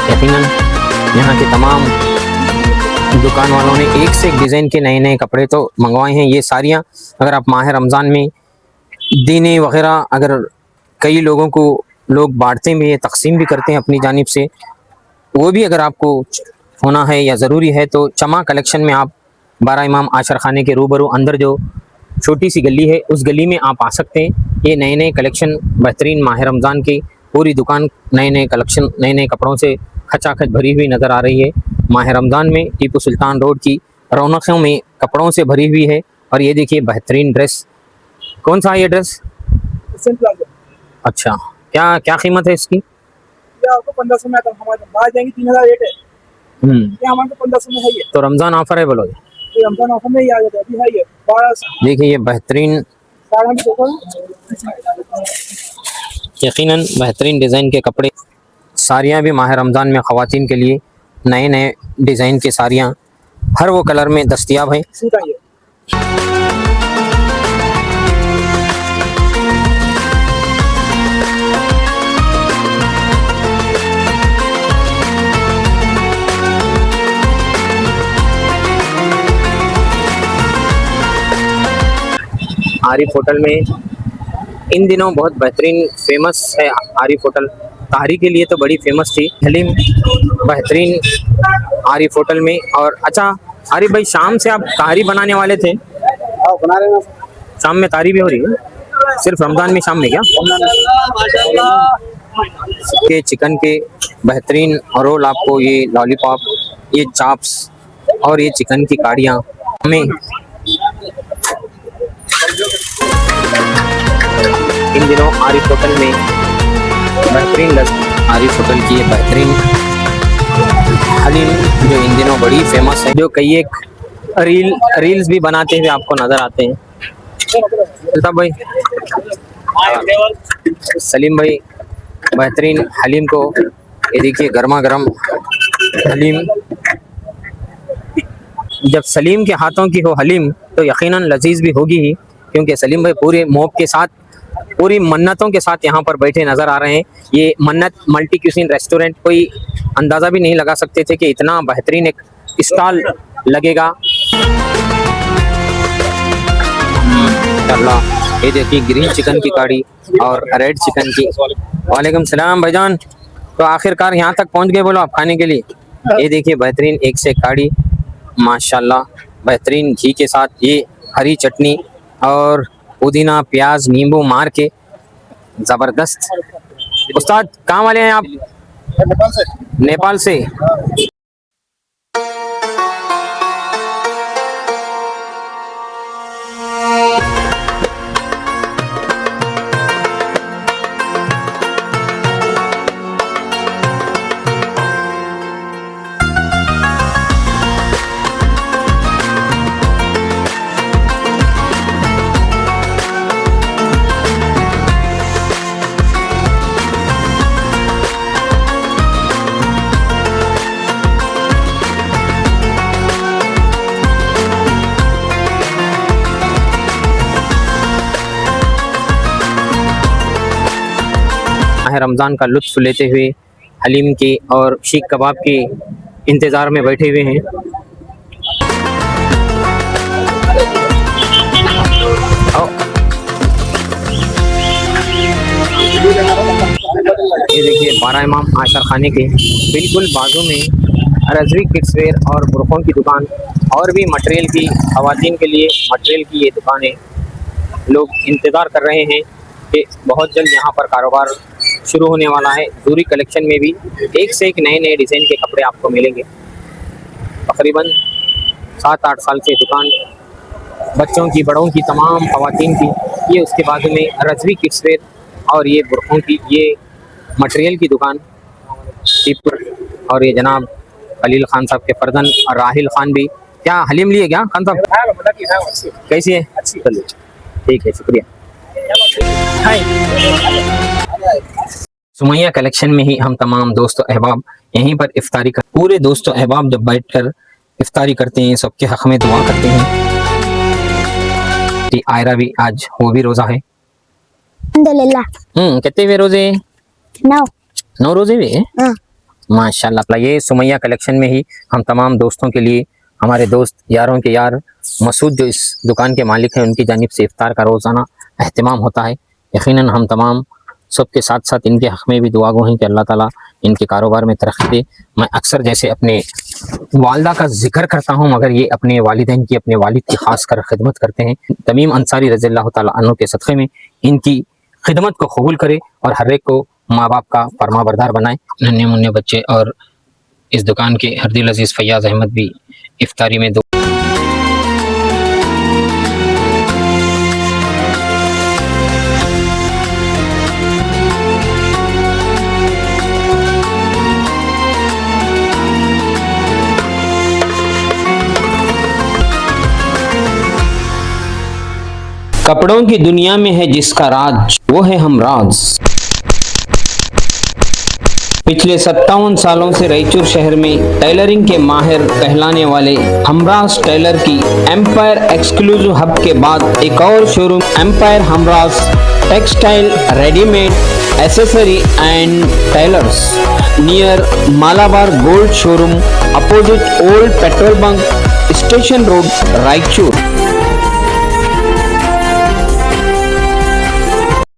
यकीनन यहाँ के तमाम दुकान वालों ने एक से एक डिज़ाइन के नए नए कपड़े तो मंगवाए हैं। ये सारियाँ अगर आप माह रमज़ान में दीने वगैरह अगर कई लोगों को लोग बांटते भी हैं, तकसीम भी करते हैं अपनी जानिब से, वो भी अगर आपको होना है या ज़रूरी है तो चमा कलेक्शन में आप 12 इमाम आशर खाने के रूबरू अंदर जो छोटी सी गली है उस गली में आप आ सकते हैं। ये नए नए कलेक्शन बेहतरीन माह रमज़ान की पूरी दुकान नए नए कलेक्शन नए नए कपड़ों से खचाखच भरी हुई नज़र आ रही है। माह रमज़ान में टीपू सुल्तान रोड की रौनकों में कपड़ों से भरी हुई है। और ये देखिए बेहतरीन ड्रेस, कौन सा है ये ड्रेस? अच्छा, क्या क्या कीमत है इसकी? आपको 1500 में हमारे बाहर जाएंगे 3000 रेट है, ये हमारे 1500 में है। ये तो रमज़ान ऑफर है बोलो? रमजान ऑफर में ही आ जाता है, अभी है ये 1200। देखिए ये बेहतरीन, यकीनन बेहतरीन डिज़ाइन के कपड़े, साड़ियाँ भी माह रमज़ान में ख़वातीन के लिए नए नए डिज़ाइन की साड़ियाँ हर वो कलर में दस्तयाब हैं। आरिफ होटल में इन दिनों बहुत बेहतरीन फेमस है। आरिफ होटल ताहरी के लिए तो बड़ी फेमस थी, हलीम बेहतरीन आरिफ होटल में। और अच्छा आरिफ भाई, शाम से आप ताहरी बनाने वाले थे? बना रहे हैं, शाम में ताहरी भी हो रही है? सिर्फ रमज़ान में शाम में क्या? के चिकन के बेहतरीन रोल आपको, ये लॉलीपॉप, ये चाप्स और ये चिकन की काड़ियाँ हमें इन दिनों आरिफ होटल में बेहतरीन आरिफ होटल की ये बेहतरीन हलीम जो इन दिनों बड़ी फेमस है, जो कई एक रील्स भी बनाते हुए आपको नज़र आते हैं। अल्ताफ भाई, सलीम भाई बेहतरीन हलीम को, ये देखिए गर्मा गर्म हलीम। जब सलीम के हाथों की हो हलीम तो यकीनन लजीज भी होगी ही, क्योंकि सलीम भाई पूरे मोब के साथ, पूरी मन्नतों के साथ यहाँ पर बैठे नज़र आ रहे हैं। ये मन्नत मल्टी क्यूसिन रेस्टोरेंट, कोई अंदाज़ा भी नहीं लगा सकते थे कि इतना बेहतरीन एक स्टॉल लगेगा। अल्लाह, ये देखिए ग्रीन चिकन की काड़ी और रेड चिकन की। वालेकुम सलाम भाईजान, तो आखिरकार यहाँ तक पहुँच गए बोलो आप खाने के लिए। ये देखिए बेहतरीन एक से काड़ी माशाल्लाह, बेहतरीन घी के साथ ये हरी चटनी और पुदीना प्याज नींबू मार के ज़बरदस्त। उस्ताद कहाँ वाले हैं आप? नेपाल से। रमज़ान का लुत्फ़ लेते हुए हलीम की और शीख कबाब की इंतज़ार में बैठे हुए हैं। ये देखिए 12 इमाम आशर खाने के बिल्कुल बाजू में रजवी किड्सवेयर और बुरखों की दुकान और भी मटेरियल की, ख़वातीन के लिए मटेरियल की ये दुकानें, लोग इंतज़ार कर रहे हैं कि बहुत जल्द यहाँ पर कारोबार शुरू होने वाला है। जूरी कलेक्शन में भी एक से एक नए नए डिज़ाइन के कपड़े आपको मिलेंगे। तकरीबन 7-8 साल से दुकान बच्चों की, बड़ों की, तमाम ख़वातीन की। ये उसके बाद में रजवी किड्सवेयर और ये बुरखों की, ये मटेरियल की दुकान टीपुर। और ये जनाब खलील खान साहब के फर्जन और राहिल खान भी। क्या हलीम लिए क्या खान साहब? कैसी है? चलिए ठीक है, शुक्रिया। सुमैया कलेक्शन में ही हम तमाम दोस्तों अहबाब यहीं पर इफ्तारी कर, पूरे दोस्तों अहबाब जब बैठकर इफ्तारी करते हैं, सबके हक में दुआ करते हैं। आयरा भी आज वो भी रोजा है अल्हम्दुलिल्लाह। कितने वे रोजे? 9 रोजे भी है। माशाल्लाह। ये सुमैया कलेक्शन में ही हम तमाम दोस्तों के लिए, हमारे दोस्त यारों के यार मसूद जो इस दुकान के मालिक हैं, उनकी जानिब से इफ्तार का रोज़ाना एहतमाम होता है। यकीनन हम तमाम सबके साथ साथ इनके हक़ में भी दुआ गो हैं कि अल्लाह ताला इनके कारोबार में तरक्की दे। मैं अक्सर जैसे अपने वालदा का जिक्र करता हूँ, मगर ये अपने वालिदैन की, अपने वालिद की खासकर खिदमत करते हैं। तमीम अंसारी रज़ियल्लाहु ताला अन्हु के सदक़े में इनकी खिदमत को कबूल करे और हर एक को माँ बाप का फरमाबरदार बनाए। नन्हे मुन्ने बच्चे और इस दुकान के हरदिल अजीज़ फैयाज़ अहमद भी इफ्तारी में कपड़ों की दुनिया में है जिसका राज, वो है हमराज। पिछले 57 सालों से रायचूर शहर में टेलरिंग के माहिर कहलाने वाले हमराज टेलर की एम्पायर एक्सक्लूसिव हब के बाद एक और showroom empire Hamraaz textile readymade accessory and tailors near Malabar Gold showroom opposite old petrol bunk station road Raichur.